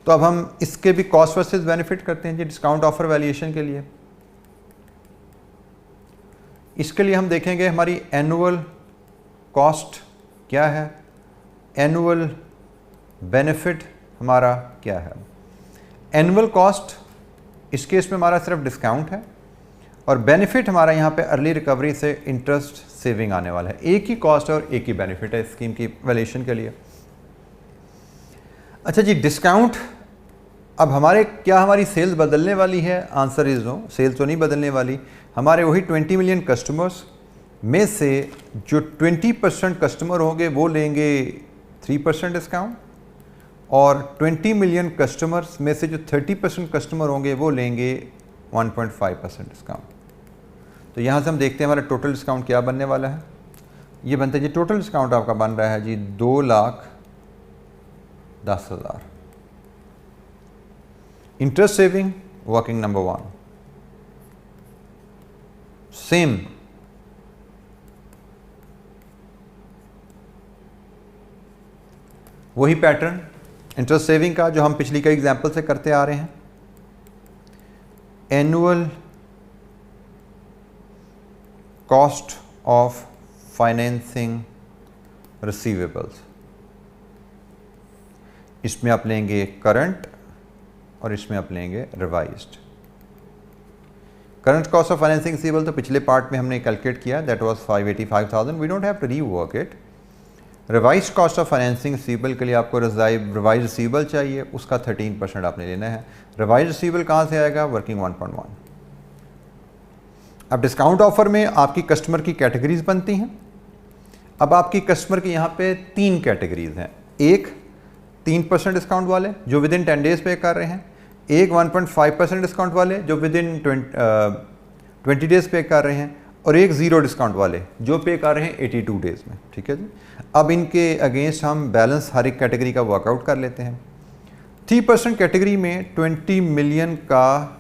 तो अब हम इसके भी कॉस्ट वर्सेस बेनिफिट करते हैं जी डिस्काउंट ऑफर वैल्यूएशन के लिए। इसके लिए हम देखेंगे हमारी एनुअल कॉस्ट क्या है, एनुअल बेनिफिट हमारा क्या है। एनुअल कॉस्ट इस केस में हमारा सिर्फ डिस्काउंट है, और बेनिफिट हमारा यहाँ पे अर्ली रिकवरी से इंटरेस्ट सेविंग आने वाला है। एक ही कॉस्ट और एक ही बेनिफिट है स्कीम की वैल्यूएशन के लिए। अच्छा जी, डिस्काउंट, अब हमारी सेल्स बदलने वाली है? आंसर इज नो, सेल्स तो नहीं बदलने वाली। हमारे वही 20 मिलियन कस्टमर्स में से जो 20% कस्टमर होंगे वो लेंगे 3% डिस्काउंट, और 20 मिलियन कस्टमर्स में से जो 30% कस्टमर होंगे वो लेंगे 1.5% डिस्काउंट। तो यहाँ से हम देखते हैं हमारा टोटल डिस्काउंट क्या बनने वाला है। ये बनता है जी, टोटल डिस्काउंट आपका बन रहा है जी 2,10,000। Interest saving working number 1, same वही पैटर्न इंटरेस्ट सेविंग का जो हम पिछली कई एग्जाम्पल से करते आ रहे हैं। Annual cost of financing receivables, इसमें आप लेंगे करंट और इसमें आप लेंगे revised. Current cost of financing receivable तो पिछले पार्ट में हमने कैलकुलेट किया, that was 585,000, we don't have to rework it. Revise cost of financing receivable के लिए आपको रिवाइज रिसीवेबल चाहिए, उसका 13% आपने लेना है। रिवाइज रिसीवेबल कहाँ से आएगा? वर्किंग 1.1। अब डिस्काउंट ऑफर में आपकी कस्टमर की कैटेगरीज बनती हैं। अब आपकी कस्टमर की यहाँ पे 3 कैटेगरीज हैं। एक 3% डिस्काउंट वाले जो विद इन 10 डेज पे कर रहे हैं, एक 1.5% डिस्काउंट वाले जो विद इन 20 डेज पे कर रहे हैं, और एक 0 डिस्काउंट वाले जो पे कर रहे हैं 82 डेज में। ठीक है जी। अब इनके अगेंस्ट हम बैलेंस हर एक कैटेगरी का वर्कआउट कर लेते हैं। 3% कैटेगरी में 20 मिलियन का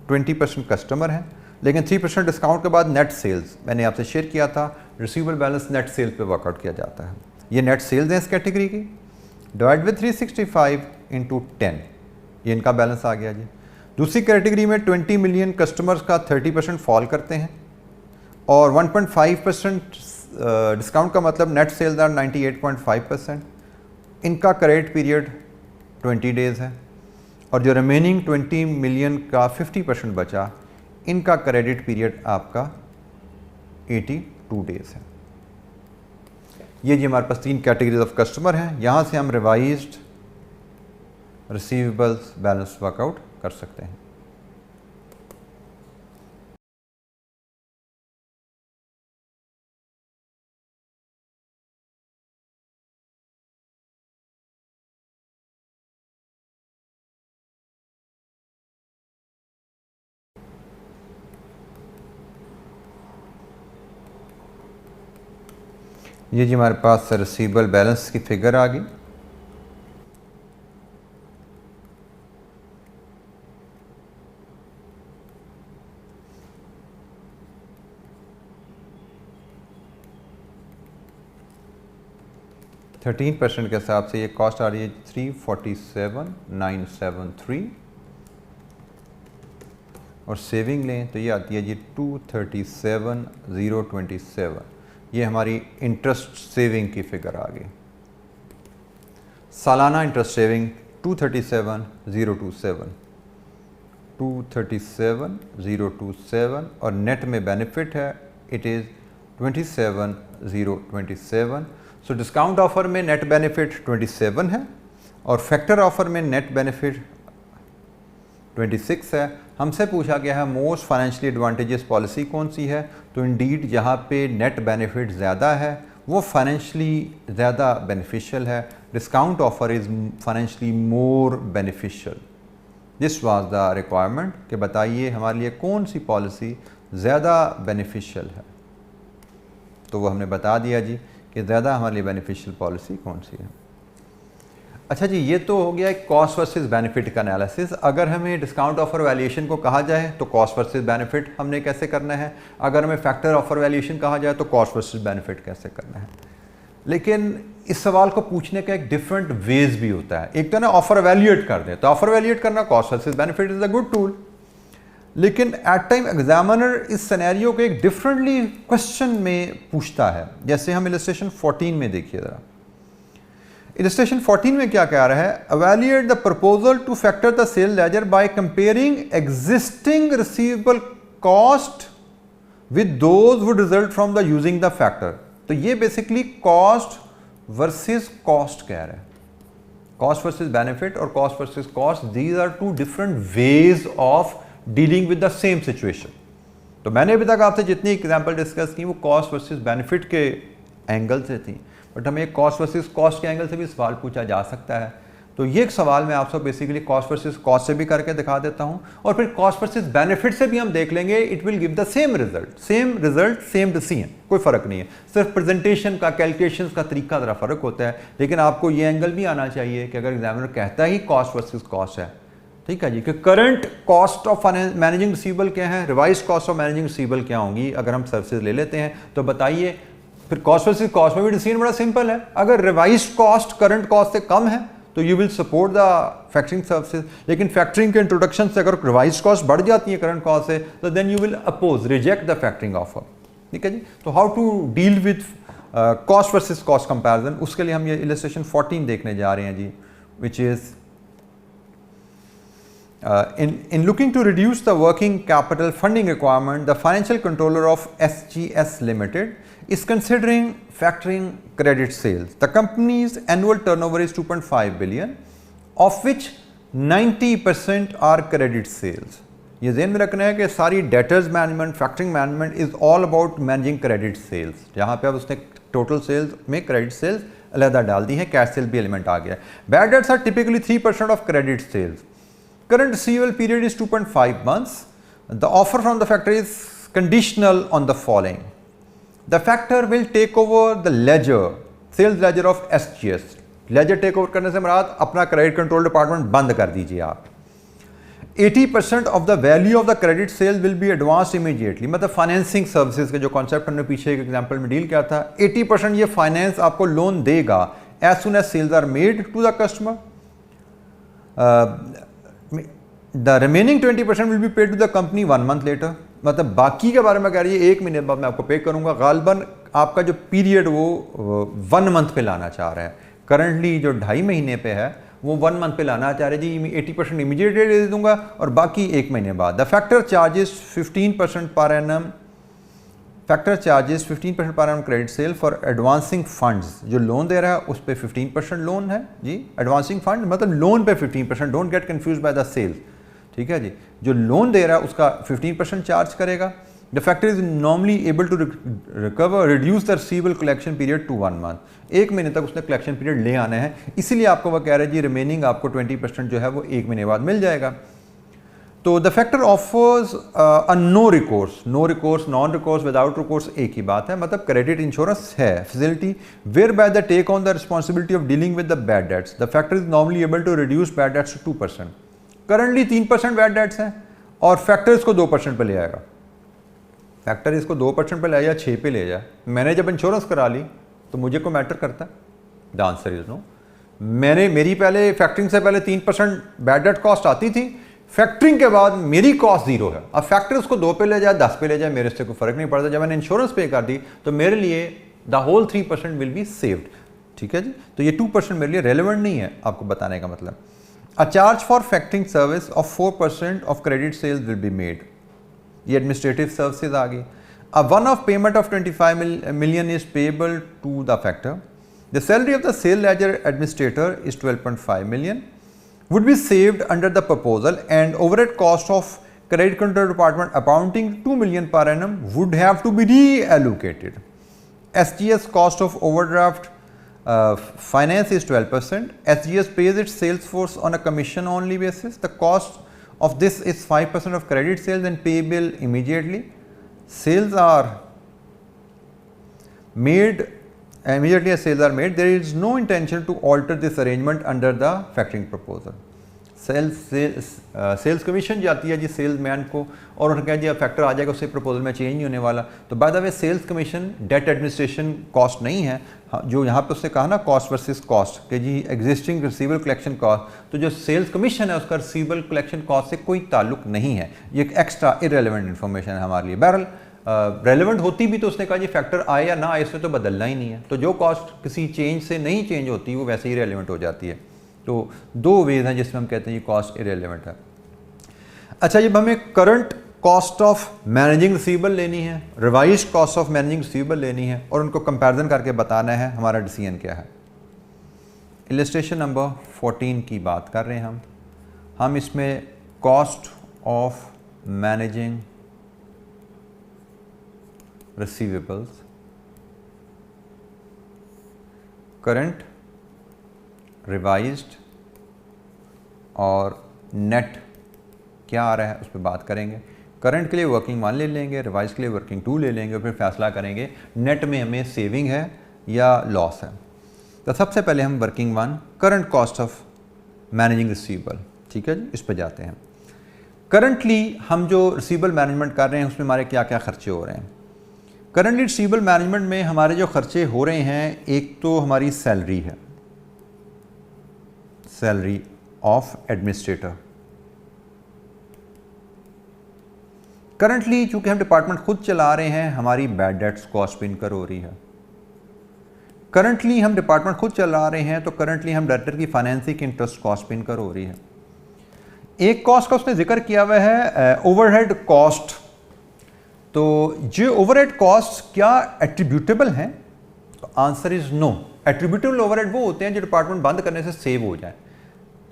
20% कस्टमर है, लेकिन 3% डिस्काउंट के बाद नेट सेल्स मैंने आपसे शेयर किया था, रिसीवेबल बैलेंस नेट सेल्स पे वर्कआउट किया जाता है। ये नेट सेल्स हैं इस कैटेगरी की, डिवाइड विद 365 इंटू 10, ये इनका बैलेंस आ गया जी। दूसरी कैटेगरी में 20 मिलियन कस्टमर्स का 30% फॉल करते हैं, और 1.5% डिस्काउंट का मतलब नेट सेल्स आर 98.5%। इनका क्रेडिट पीरियड 20 डेज है, और जो रिमेनिंग 20 मिलियन का 50% बचा, इनका क्रेडिट पीरियड आपका 82 डेज है। ये जी हमारे पास 3 कैटेगरीज ऑफ कस्टमर हैं। यहाँ से हम रिवाइज्ड रिसीवेबल्स बैलेंस वर्कआउट कर सकते हैं। ये जी हमारे पास रिसीवेबल बैलेंस की फिगर आ गई। थर्टीन % के हिसाब से ये कॉस्ट आ रही है 347,973, और सेविंग लें तो ये आती है जी 237,027। ये हमारी इंटरेस्ट सेविंग की फिगर आ गई। सालाना इंटरेस्ट सेविंग 237,027, और नेट में बेनिफिट है it is 27,027। So discount offer में नेट बेनिफिट 27 है, और फैक्टर ऑफर में नेट बेनिफिट 26 है। हमसे पूछा गया है मोस्ट फाइनेंशियली एडवांटेजेस पॉलिसी कौन सी है, तो इंडीड जहाँ पे नेट बेनिफिट ज़्यादा है वो फाइनेंशियली ज़्यादा बेनिफिशियल है। Discount offer is financially more beneficial. This was the requirement कि बताइए हमारे लिए कौन सी पॉलिसी ज़्यादा बेनिफिशियल है। तो वो हमने बता दिया जी कि ज़्यादा हमारे लिए बेनिफिशियल पॉलिसी कौन सी है। अच्छा जी, ये तो हो गया एक कॉस्ट वर्सेस बेनिफिट का एनालिसिस। अगर हमें डिस्काउंट ऑफर वैल्यूएशन को कहा जाए तो कॉस्ट वर्सेस बेनिफिट हमने कैसे करना है, अगर हमें फैक्टर ऑफर वैल्यूएशन कहा जाए तो कॉस्ट वर्सेस बेनिफिट कैसे करना है। लेकिन इस सवाल को पूछने का एक डिफरेंट वेज भी होता है। एक तो ना ऑफर वैल्यूएट कर दें, तो ऑफर वैल्यूएट करना cost versus benefit is a good tool, लेकिन एट टाइम एग्जामिनर इस सिनेरियो को एक डिफरेंटली क्वेश्चन में पूछता है। जैसे हम इलस्ट्रेशन 14 में देखिए ज़रा। इलस्ट्रेशन 14 में क्या कह रहा है, evaluate the proposal to factor the sale ledger by comparing existing receivable cost with those would result from the using the factor। तो ये बेसिकली कॉस्ट वर्सेस कॉस्ट कह रहा है। कॉस्ट वर्सेस बेनिफिट और cost versus cost, these are two different ways of dealing with the same situation. तो मैंने अभी तक आपसे जितनी एग्जांपल डिस्कस की वो कॉस्ट वर्सेस बेनिफिट के एंगल से थी, बट हमें कॉस्ट वर्सेस कॉस्ट के एंगल से भी सवाल पूछा जा सकता है। तो ये एक सवाल मैं आपसे बेसिकली कॉस्ट वर्सेस कॉस्ट से भी करके दिखा देता हूं, और फिर कॉस्ट वर्सेस बेनिफिट से भी हम देख लेंगे। It will give the same result same decision, कोई फर्क नहीं है, सिर्फ प्रेजेंटेशन का, कैलकुलेशन का तरीका जरा फर्क होता है। लेकिन आपको ये एंगल भी आना चाहिए कि अगर एग्जामिनर कहता ही कॉस्ट वर्सेस कॉस्ट है, ठीक है जी, कि current cost of managing receivable क्या है, revise cost of managing receivable क्या होंगी अगर हम सर्विसेज ले लेते हैं, तो बताइए। फिर कॉस्ट वर्सेस कॉस्ट में भी डिसीजन बड़ा सिंपल है। अगर रिवाइज कॉस्ट करंट कॉस्ट से कम है तो you will support the factoring services, लेकिन फैक्टरिंग के इंट्रोडक्शन से अगर रिवाइज कॉस्ट बढ़ जाती है करंट कॉस्ट से, तो then you will oppose, reject the factoring offer. ठीक है जी। तो how to deal with cost versus cost comparison, उसके लिए हम ये इलस्ट्रेशन 14 देखने जा रहे हैं जी, which is in looking to reduce the working capital funding requirement, the financial controller of SGS Limited is considering factoring credit sales. The company's annual turnover is 2.5 billion, of which 90% are credit sales. ये ज़हन में रखना है कि सारी debtors management, factoring management is all about managing credit sales. यहाँ पे अब उसने टोटल सेल्स में क्रेडिट सेल्स अलहदा डाल दी है, कैश सेल भी एलिमेंट आ गया। Bad debts are typically 3% of credit sales. Current receivable period is 2.5 months. The offer from the factory is conditional on the following. The factor will take over the ledger, sales ledger of SGS. Ledger take over करने से मुराद अपना credit control department बंद कर दीजिए आप। 80% of the value of the credit sale will be advanced immediately. मतलब financing services के जो कॉन्सेप्ट हमने पीछे एक एग्जाम्पल में डील किया था, 80% ये फाइनेंस आपको लोन देगा as soon as sales are made to the customer. The remaining 20% will be paid to the company 1 month later. मतलब बाकी के बारे में कह रही है 1 महीने बाद मैं आपको पे करूंगा। गालबन आपका जो पीरियड वो 1 मंथ पे लाना चाह रहा है। करंटली जो 2.5 महीने पे है वो 1 मंथ पे लाना चाह रहे जी, 80% इमीडिएटली दे दूंगा और बाकी 1 महीने बाद। The factor charges 15% per annum, factor charges 15% per annum credit sale for advancing funds. जो लोन दे रहा है उस पर 15% लोन है जी। एडवांसिंग फंड मतलब लोन पे 15%, don't get confuse by the sale. ठीक है जी, जो लोन दे रहा है उसका 15% चार्ज करेगा। The factor is normally able to recover reduce the receivable collection period to 1 month. 1 महीने तक उसने कलेक्शन पीरियड ले आना है, इसीलिए आपको वह कह रहे हैं जी रिमेनिंग आपको 20% जो है वो 1 महीने बाद मिल जाएगा। तो the factor offers a no recourse, non recourse, without recourse एक ही बात है, मतलब क्रेडिट इंश्योरेंस है facility where by the take on the responsibility of dealing with the bad debts. The factor is normally able to reduce bad debts to 2%। Currently 3% bad debts हैं और factor इसको 2% पे ले आएगा। फैक्टर इसको 2% पे ले जाए, 6 पे ले जाए। मैंने जब इंश्योरेंस करा ली तो मुझे को मैटर करता है? The answer is no. मेरी पहले फैक्टरिंग से पहले 3% बैड डेट कॉस्ट आती थी, फैक्टरिंग के बाद मेरी कॉस्ट 0 है। अब फैक्टर उसको 2 पे ले जाए, 10 पे ले जाए, मेरे से कोई फर्क नहीं पड़ता। जब मैंने इंश्योरेंस पे कर दी तो मेरे लिए the whole 3% will be saved. ठीक है जी, तो ये 2% मेरे लिए रेलेवेंट नहीं है, आपको बताने का मतलब। A charge for factoring service of 4% of credit sales will be made. ये administrative services आ गई। A one-off payment of 25 million is payable to the factor. The salary of the sale ledger administrator is 12.5 million. Would be saved under the proposal, and overhead cost of credit control department amounting 2 million per annum would have to be reallocated. SGS cost of overdraft finance is 12%. SGS pays its sales force on a commission only basis. The cost of this is 5% of credit sales and payable immediately. Sales are made immediately as sales are made. There is no intention to alter this arrangement under the factoring proposal. Sales commission जाती है जी salesman को, और उन्होंने कहा जी अब factor आ जाएगा, उससे proposal में चेंज नहीं होने वाला। तो by the way sales commission debt administration cost नहीं है। जो यहाँ पे उसने कहा ना कॉस्ट वर्सेस कॉस्ट कि जी एग्जिस्टिंग रिसीवेबल कलेक्शन कॉस्ट, तो जो सेल्स कमीशन है उसका रिसीवेबल कलेक्शन कॉस्ट से कोई ताल्लुक नहीं है। ये एक एक्स्ट्रा इरेलेवेंट इन्फॉर्मेशन है हमारे लिए। बहरहाल रेलेवेंट होती भी तो उसने कहा जी फैक्टर आए या ना आए, इसमें तो बदलना ही नहीं है। तो जो कॉस्ट किसी चेंज से नहीं चेंज होती वो वैसे ही रेलेवेंट हो जाती है। तो 2 वेज हैं जिसमें हम कहते हैं ये कॉस्ट इरेलेवेंट है। अच्छा, जब हमें current cost of managing receivable लेनी है, revise cost of managing receivable लेनी है और उनको कंपैरिजन करके बताना है हमारा डिसीजन क्या है। इलस्ट्रेशन नंबर 14 की बात कर रहे हैं हम इसमें cost of managing receivables, current, revised और नेट क्या आ रहा है उस पर बात करेंगे। करंट के लिए वर्किंग 1 ले लेंगे, रिवाइज के लिए वर्किंग 2 ले लेंगे और फिर फैसला करेंगे नेट में हमें सेविंग है या लॉस है। तो सबसे पहले हम working 1 current cost of managing receivable, ठीक है जी, इस पर जाते हैं। करंटली हम जो रिसीवेबल मैनेजमेंट कर रहे हैं उसमें हमारे क्या क्या खर्चे हो रहे हैं। करंटली रिसीवेबल मैनेजमेंट में हमारे जो खर्चे हो रहे हैं, एक तो हमारी सैलरी है, सैलरी ऑफ एडमिनिस्ट्रेटर। करंटली चूंकि हम डिपार्टमेंट खुद चला रहे हैं, हमारी बैड डेट्स कॉस्ट भी इनकर हो रही है। करंटली हम डिपार्टमेंट खुद चला रहे हैं तो करंटली हम डायरेक्टर की फाइनेंसिंग की इंटरेस्ट कॉस्ट भी इनकर हो रही है। एक कॉस्ट का उसने जिक्र किया हुआ है ओवरहेड कॉस्ट। तो जो ओवरहेड कॉस्ट क्या एट्रीब्यूटेबल हैं? तो answer is no. Attributable overhead वो होते हैं जो डिपार्टमेंट बंद करने से सेव हो जाए,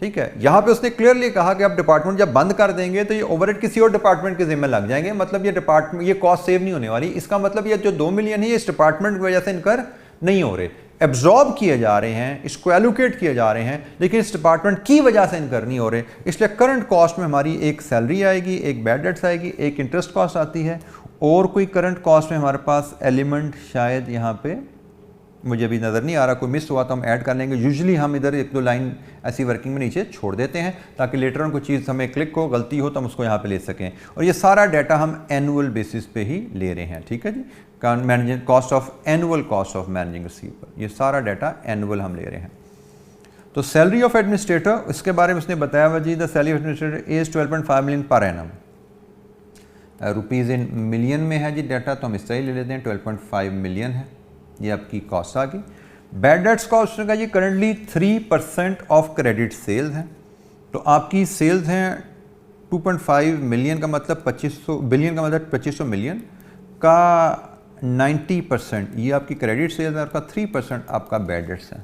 ठीक है। यहां पे उसने क्लियरली कहा कि आप डिपार्टमेंट जब बंद कर देंगे तो ये ओवरहेड किसी और डिपार्टमेंट के जिम्मे लग जाएंगे, मतलब ये डिपार्टमेंट ये कॉस्ट सेव नहीं होने वाली। इसका मतलब ये जो 2 मिलियन है ये इस डिपार्टमेंट की वजह से इनकर नहीं हो रहे, एब्जॉर्ब किए जा रहे हैं, इसको एलोकेट किए जा रहे हैं, लेकिन इस डिपार्टमेंट की वजह से इनकर नहीं हो रहे। इसलिए करंट कॉस्ट में हमारी एक सैलरी आएगी, एक बैड डेट्स आएगी, एक इंटरेस्ट कॉस्ट आती है, और कोई करंट कॉस्ट में हमारे पास एलिमेंट शायद यहाँ पे मुझे अभी नज़र नहीं आ रहा, कोई मिस हुआ तो हम ऐड कर लेंगे। यूजुअली हम इधर 1-2 लाइन ऐसी वर्किंग में नीचे छोड़ देते हैं ताकि लेटर ऑन कोई चीज़ हमें क्लिक हो, गलती हो तो हम उसको यहाँ पे ले सकें। और ये सारा डाटा हम एनुअल बेसिस पे ही ले रहे हैं, ठीक है जी। Managing cost of annual cost of managing receivable, ये सारा डाटा एनुअल हम ले रहे हैं। तो सैलरी ऑफ एडमिनिस्ट्रेटर, इसके बारे में उसने बताया हुआ जी, the salary of administrator is 12.5 million per annum. Rupees in million में है जी डाटा, तो हम इस तरह ले लेते हैं, 12.5 मिलियन है, ये आपकी कॉस्ट आ गई। बैड डेट्स कॉस्ट का ये करंटली 3% ऑफ क्रेडिट सेल्स हैं। तो आपकी सेल्स हैं 2.5 मिलियन का मतलब 2500 बिलियन का मतलब 2500 मिलियन का 90% ये आपकी क्रेडिट सेल्स है और का 3% आपका बैड डेट्स है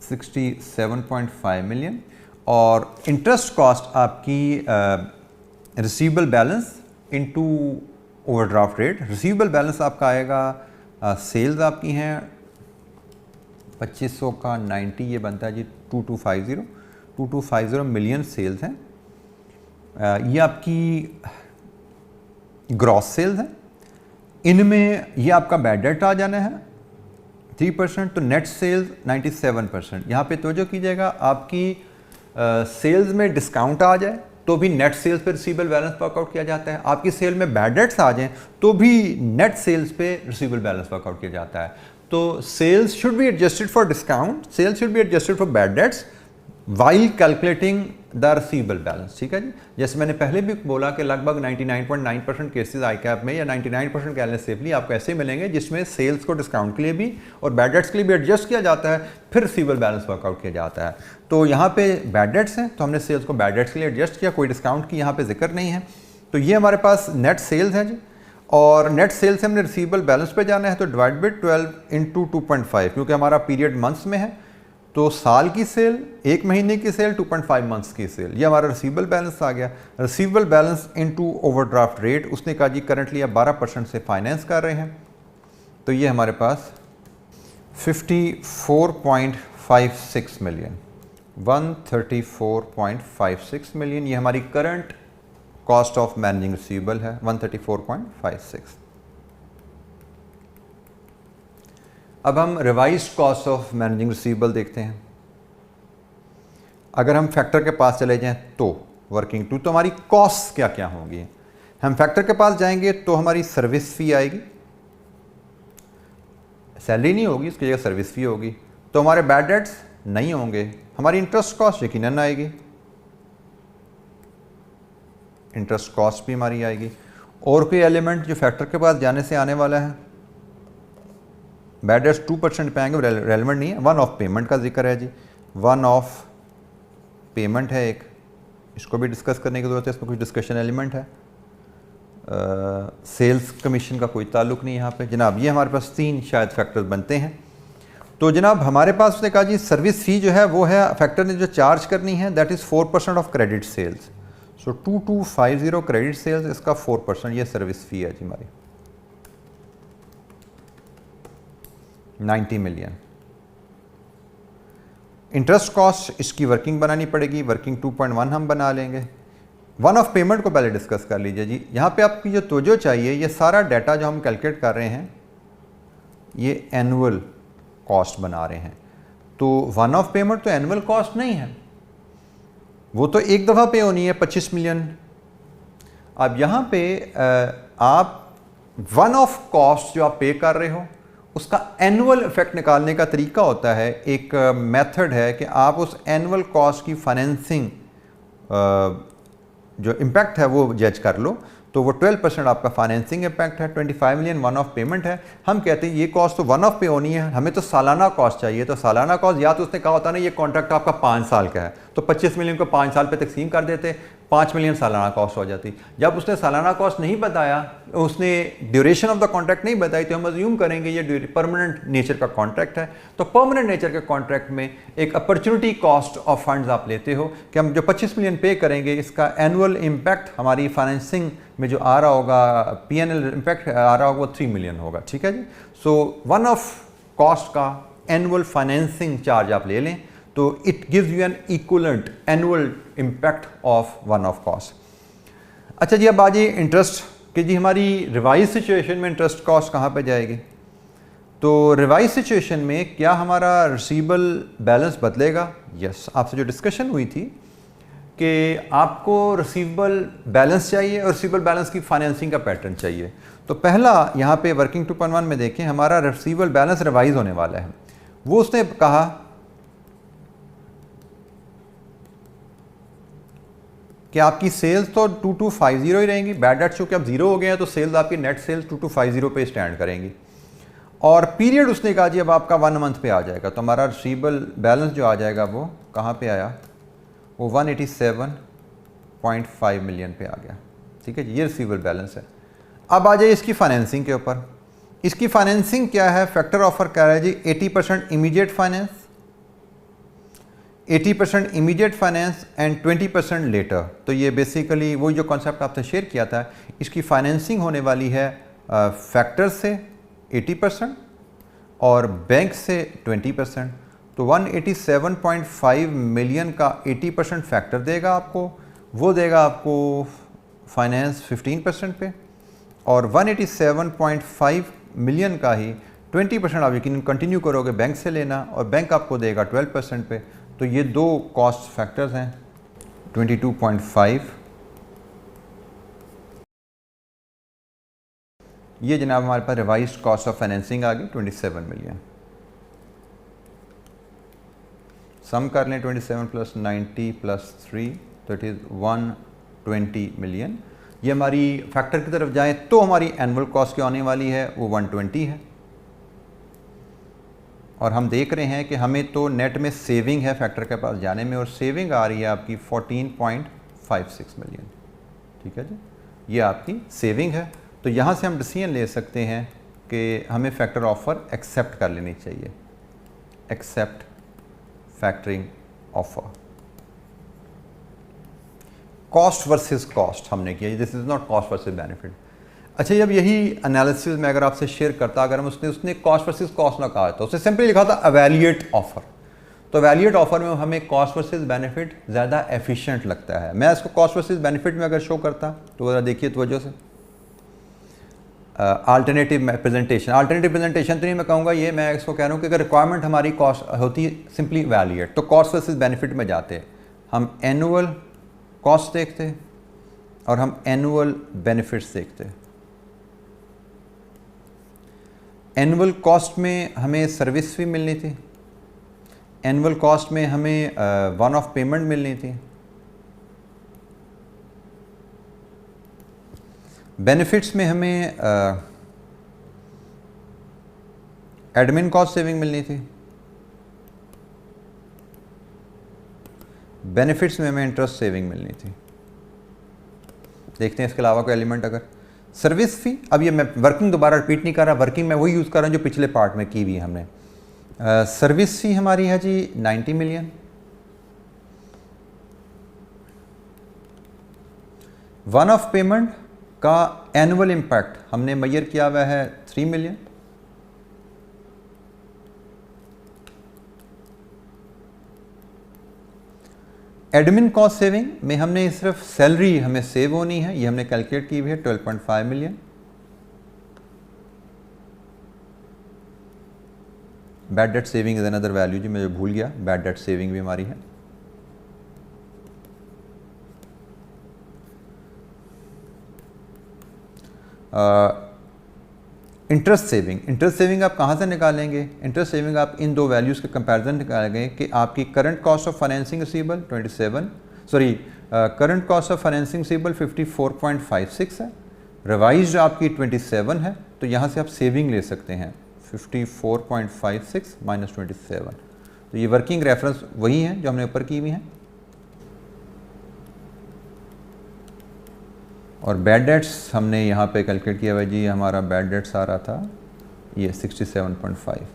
67.5 मिलियन। और इंटरेस्ट कॉस्ट आपकी receivable balance into overdraft rate. Receivable balance आपका आएगा, सेल्स आपकी हैं 2500 का 90 ये बनता है जी 2250 मिलियन सेल्स हैं। ये आपकी ग्रॉस सेल्स हैं, इनमें ये आपका बैड डेट आ जाना है 3%, तो नेट सेल्स 97%। यहाँ पे तवज्जो कीजिएगा, आपकी सेल्स में डिस्काउंट आ जाए तो भी नेट सेल्स पे रिसीवेबल बैलेंस वर्कआउट किया जाता है। आपकी सेल में बैड डेट्स आ जाएं तो भी नेट सेल्स पे रिसीवेबल बैलेंस वर्कआउट किया जाता है। तो sales should be adjusted for discount, sales should be adjusted for bad debts while calculating the receivable balance, ठीक है जी। जैसे मैंने पहले भी बोला कि लगभग 99.9% केसेस ICAP में या 99% कह लें सेफली आपको ऐसे मिलेंगे जिसमें सेल्स को डिस्काउंट के लिए भी और बैड डेट्स के लिए भी एडजस्ट किया जाता है, फिर रिसीवेबल बैलेंस वर्कआउट किया जाता है। तो यहाँ पे बैड डेट्स हैं तो हमने सेल्स को बैड डेट्स के लिए एडजस्ट किया, कोई डिस्काउंट की यहाँ पे जिक्र नहीं है। तो ये हमारे पास नेट सेल्स है जी, और नेट सेल्स से हमने रिसीवेबल बैलेंस पे जाना है तो डिवाइड बाई 12 इंटू 2.5, क्योंकि हमारा पीरियड मंथ्स में है तो साल की सेल, 1 महीने की सेल, 2.5 मंथ्स की सेल, ये हमारा रिसीवेबल बैलेंस आ गया। Receivable balance into overdraft rate, उसने कहा जी करंटली आप 12% से फाइनेंस कर रहे हैं, तो ये हमारे पास 54.56 मिलियन 134.56 मिलियन ये हमारी current cost of managing receivable है 134.56। अब हम revised cost of managing receivable देखते हैं। अगर हम फैक्टर के पास चले जाएं तो वर्किंग 2, तो हमारी कॉस्ट क्या क्या होंगी। हम फैक्टर के पास जाएंगे तो हमारी सर्विस फी आएगी, सैलरी नहीं होगी, उसकी जगह सर्विस फी होगी। तो हमारे बैड डेट्स नहीं होंगे, हमारी इंटरेस्ट कॉस्ट यकीनन आएगी, इंटरेस्ट कॉस्ट भी हमारी आएगी। और कोई एलिमेंट जो फैक्टर के पास जाने से आने वाला है, बैड डेट्स 2% पे आएंगे, रेलेवेंट नहीं है। वन ऑफ पेमेंट का जिक्र है जी, वन ऑफ पेमेंट है एक, इसको भी डिस्कस करने की ज़रूरत है, इसमें कुछ डिस्कशन एलिमेंट है। सेल्स कमीशन का कोई ताल्लुक नहीं यहाँ पे जनाब। ये हमारे पास 3 शायद फैक्टर्स बनते हैं। तो जनाब हमारे पास उसने कहा जी सर्विस फ़ी जो है वो है फैक्टर ने जो चार्ज करनी है that is 4% of credit sales. So 2250 credit sales, इसका 4% ये सर्विस फ़ी है जी हमारी 90 मिलियन। इंटरेस्ट कॉस्ट इसकी वर्किंग बनानी पड़ेगी, वर्किंग 2.1 हम बना लेंगे। वन ऑफ पेमेंट को पहले डिस्कस कर लीजिए जी। यहाँ पे आपकी जो तवज्जो चाहिए, ये सारा डाटा जो हम कैलकुलेट कर रहे हैं ये एनुअल कॉस्ट बना रहे हैं। तो वन ऑफ पेमेंट तो एनुअल कॉस्ट नहीं है, वो तो एक दफ़ा पे होनी है 25 मिलियन। अब यहाँ पे आप वन ऑफ कॉस्ट जो आप पे कर रहे हो उसका एनुअल इफेक्ट निकालने का तरीका होता है, एक मेथड है कि आप उस एनुअल कॉस्ट की फाइनेंसिंग जो इम्पैक्ट है वो जज कर लो। तो वो 12% आपका फाइनेंसिंग इम्पैक्ट है, 25 मिलियन वन ऑफ पेमेंट है। हम कहते हैं ये कॉस्ट तो वन ऑफ पे होनी है, हमें तो सालाना कॉस्ट चाहिए। तो सालाना कॉस्ट या तो उसने कहा होता ना ये कॉन्ट्रैक्ट आपका 5 साल का है तो 25 मिलियन को 5 साल पे तकसीम कर देते, 5 मिलियन सालाना कॉस्ट हो जाती। जब उसने सालाना कॉस्ट नहीं बताया, उसने ड्यूरेशन ऑफ द कॉन्ट्रैक्ट नहीं बताई, तो हम अज्यूम करेंगे ये परमानेंट नेचर का कॉन्ट्रैक्ट है। तो परमानेंट नेचर के कॉन्ट्रैक्ट में एक अपॉर्चुनिटी कॉस्ट ऑफ फंड्स आप लेते हो कि हम जो 25 मिलियन पे करेंगे इसका एनुअल इम्पैक्ट हमारी फाइनेंसिंग में जो आ रहा होगा, पीएनएल इम्पैक्ट आ रहा होगा वो 3 मिलियन होगा। ठीक है जी। सो वन ऑफ कॉस्ट का एनुअल फाइनेंसिंग चार्ज आप ले लें तो it gives you an equivalent annual impact of one off cost. अच्छा जी, अब आ जाइए इंटरेस्ट कि जी हमारी रिवाइज सिचुएशन में इंटरेस्ट कॉस्ट कहाँ पे जाएगी। तो रिवाइज सिचुएशन में क्या हमारा रिसीवेबल बैलेंस बदलेगा? यस, आपसे जो डिस्कशन हुई थी कि आपको रिसीवेबल बैलेंस चाहिए और रिसीवेबल बैलेंस की फाइनेंसिंग का पैटर्न चाहिए। तो पहला यहाँ पे वर्किंग 2.1 में देखें हमारा रिसीवेबल बैलेंस रिवाइज होने वाला है। वो उसने कहा कि आपकी सेल्स तो 2250 ही रहेंगी, बैड डेट चूँकि अब जीरो हो गए हैं तो सेल्स आपकी नेट सेल्स 2250 पे स्टैंड करेंगी। और पीरियड उसने कहा जी अब आपका 1 मंथ पे आ जाएगा। तो हमारा रिसीवेबल बैलेंस जो आ जाएगा वो कहाँ पे आया, वो 187.5 मिलियन पे आ गया। ठीक है जी, ये रिसीवेबल बैलेंस है। अब आ जाइए इसकी फाइनेंसिंग के ऊपर। इसकी फाइनेंसिंग क्या है, फैक्टर ऑफर क्या है जी, 80% immediate finance, 80% immediate finance and 20% later. तो ये बेसिकली वही जो कॉन्सेप्ट आपसे शेयर किया था, इसकी फाइनेंसिंग होने वाली है फैक्टर से 80% और बैंक से 20%। तो 187.5 मिलियन का 80% फैक्टर देगा आपको, वो देगा आपको फाइनेंस 15% पे, और 187.5 मिलियन का ही 20% आप यकीन कंटिन्यू करोगे बैंक से लेना और बैंक आपको देगा 12% पे। तो ये दो कॉस्ट फैक्टर्स हैं 22.5, ये जनाब हमारे पास रिवाइज्ड कॉस्ट ऑफ फाइनेंसिंग आ गई 27 मिलियन। सम कर लें 27 + 90 + 3 तो इट इज़ 120 मिलियन। ये हमारी फैक्टर की तरफ जाएं तो हमारी एनुअल कॉस्ट क्या होने वाली है, वो 120 है। और हम देख रहे हैं कि हमें तो नेट में सेविंग है फैक्टर के पास जाने में, और सेविंग आ रही है आपकी 14.56 मिलियन। ठीक है जी, ये आपकी सेविंग है। तो यहाँ से हम डिसीजन ले सकते हैं कि हमें फैक्टर ऑफर एक्सेप्ट कर लेनी चाहिए, accept factoring offer. Cost versus cost हमने किया, this is not cost versus benefit. अच्छा, जब यही एनालिसिस में अगर आपसे शेयर करता, अगर हम उसने कॉस्ट वर्सेस कॉस्ट ना कहा था, उसने सिंपली लिखा था एवेल्यूएट ऑफर। तो एवेल्यूएट ऑफर में हमें कॉस्ट वर्सेस बेनिफिट ज़्यादा एफिशिएंट लगता है। मैं इसको कॉस्ट वर्सेस बेनिफिट में अगर शो करता तो ज़रा देखिए तवज्जो से, अल्टरनेटिव प्रेजेंटेशन, अल्टरनेटिव प्रेजेंटेशन तो नहीं मैं कहूँगा ये, मैं इसको कह रहा हूँ कि अगर रिक्वायरमेंट हमारी कॉस्ट होती सिंपली एवेल्यूएट, तो कॉस्ट वर्सेस बेनिफिट में जाते हम एनुअल कॉस्ट देखते और हम एनुअल बेनिफिट्स देखते। एनुअल कॉस्ट में हमें सर्विस फी मिलनी थी, एनुअल कॉस्ट में हमें वन ऑफ पेमेंट मिलनी थी, बेनिफिट्स में हमें एडमिन कॉस्ट सेविंग मिलनी थी, बेनिफिट्स में हमें इंटरेस्ट सेविंग मिलनी थी। देखते हैं इसके अलावा कोई एलिमेंट। अगर सर्विस फी, अब ये मैं वर्किंग दोबारा रिपीट नहीं कर रहा, वर्किंग मैं वही यूज़ कर रहा हूँ जो पिछले पार्ट में की हुई है हमने। सर्विस फी हमारी है जी 90 मिलियन। वन ऑफ पेमेंट का एनुअल इम्पैक्ट हमने मेजर किया हुआ है 3 मिलियन। एडमिन कॉस्ट सेविंग में हमने सिर्फ सैलरी हमें सेव होनी है, ये हमने कैलकुलेट की हुई है 12.5 million. Bad debt saving is another value जी, मैं जो भूल गया, बैड डेट सेविंग भी हमारी है। इंटरेस्ट सेविंग, इंटरेस्ट सेविंग आप कहाँ से निकालेंगे? इंटरेस्ट सेविंग आप इन दो वैल्यूज़ के कंपैरिजन निकालेंगे कि आपकी current cost of financing receivable current cost of financing receivable 54.56 है, रिवाइज्ड आपकी 27 है, तो यहाँ से आप सेविंग ले सकते हैं 54.56 माइनस 27। तो ये वर्किंग रेफरेंस वही है जो हमने ऊपर की हुई है। और बैड डेट्स हमने यहाँ पे कैलकुलेट किया हुआ जी, हमारा बैड डेट्स आ रहा था ये 67.5।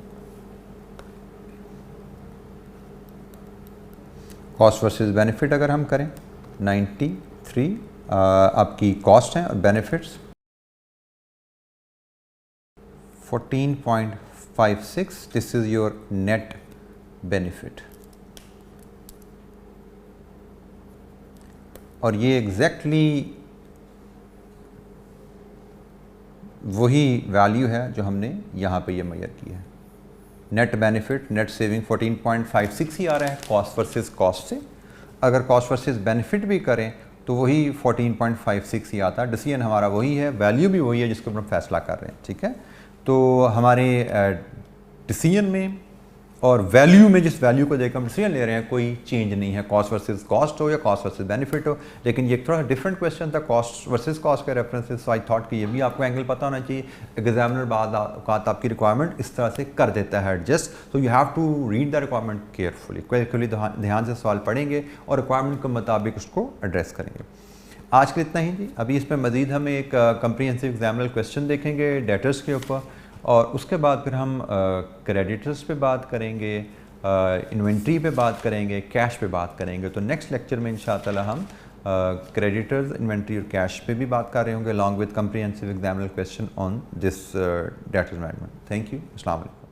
कॉस्ट वर्सेस बेनिफिट अगर हम करें 93 आपकी कॉस्ट है और benefits 14.56, this is your net benefit. और ये एग्जैक्टली वही वैल्यू है जो हमने यहाँ पे ये मेजर की है। नेट बेनिफिट, नेट सेविंग 14.56 ही आ रहा है कॉस्ट वर्सेस कॉस्ट से। अगर कॉस्ट वर्सेस बेनिफिट भी करें तो वही 14.56 ही आता है। डिसीजन हमारा वही है, वैल्यू भी वही है जिसके ऊपर हम फैसला कर रहे हैं, ठीक है। तो हमारे डिसीजन में और वैल्यू में, जिस वैल्यू को देखकर हम डिसीजन ले रहे हैं, कोई चेंज नहीं है, कॉस्ट वर्सेस कॉस्ट हो या कॉस्ट वर्सेस बेनिफिट हो। लेकिन ये थोड़ा डिफरेंट क्वेश्चन था कॉस्ट वर्सेस कॉस्ट के रेफरेंसेस, सो आई थॉट कि ये भी आपको एंगल पता होना चाहिए। एग्जामिनर बाद औकात आपकी रिक्वायरमेंट इस तरह से कर देता है adjust, so you have to read the requirement carefully ध्यान से सवाल पढ़ेंगे और रिक्वायरमेंट के मुताबिक उसको एड्रेस करेंगे। आज के इतना ही जी। अभी इसमें मजीद हमें एक कंप्रीहेंसिव एग्जामिनल क्वेश्चन देखेंगे डेटर्स के ऊपर, और उसके बाद फिर हम क्रेडिटर्स पे बात करेंगे, इन्वेंट्री पे बात करेंगे, कैश पे बात करेंगे। तो नेक्स्ट लेक्चर में इंशाअल्लाह हम क्रेडिटर्स, इन्वेंट्री और कैश पे भी बात कर रहे होंगे, along with comprehensive examination question on this debtors management. Thank you. अस्सलाम वालेकुम।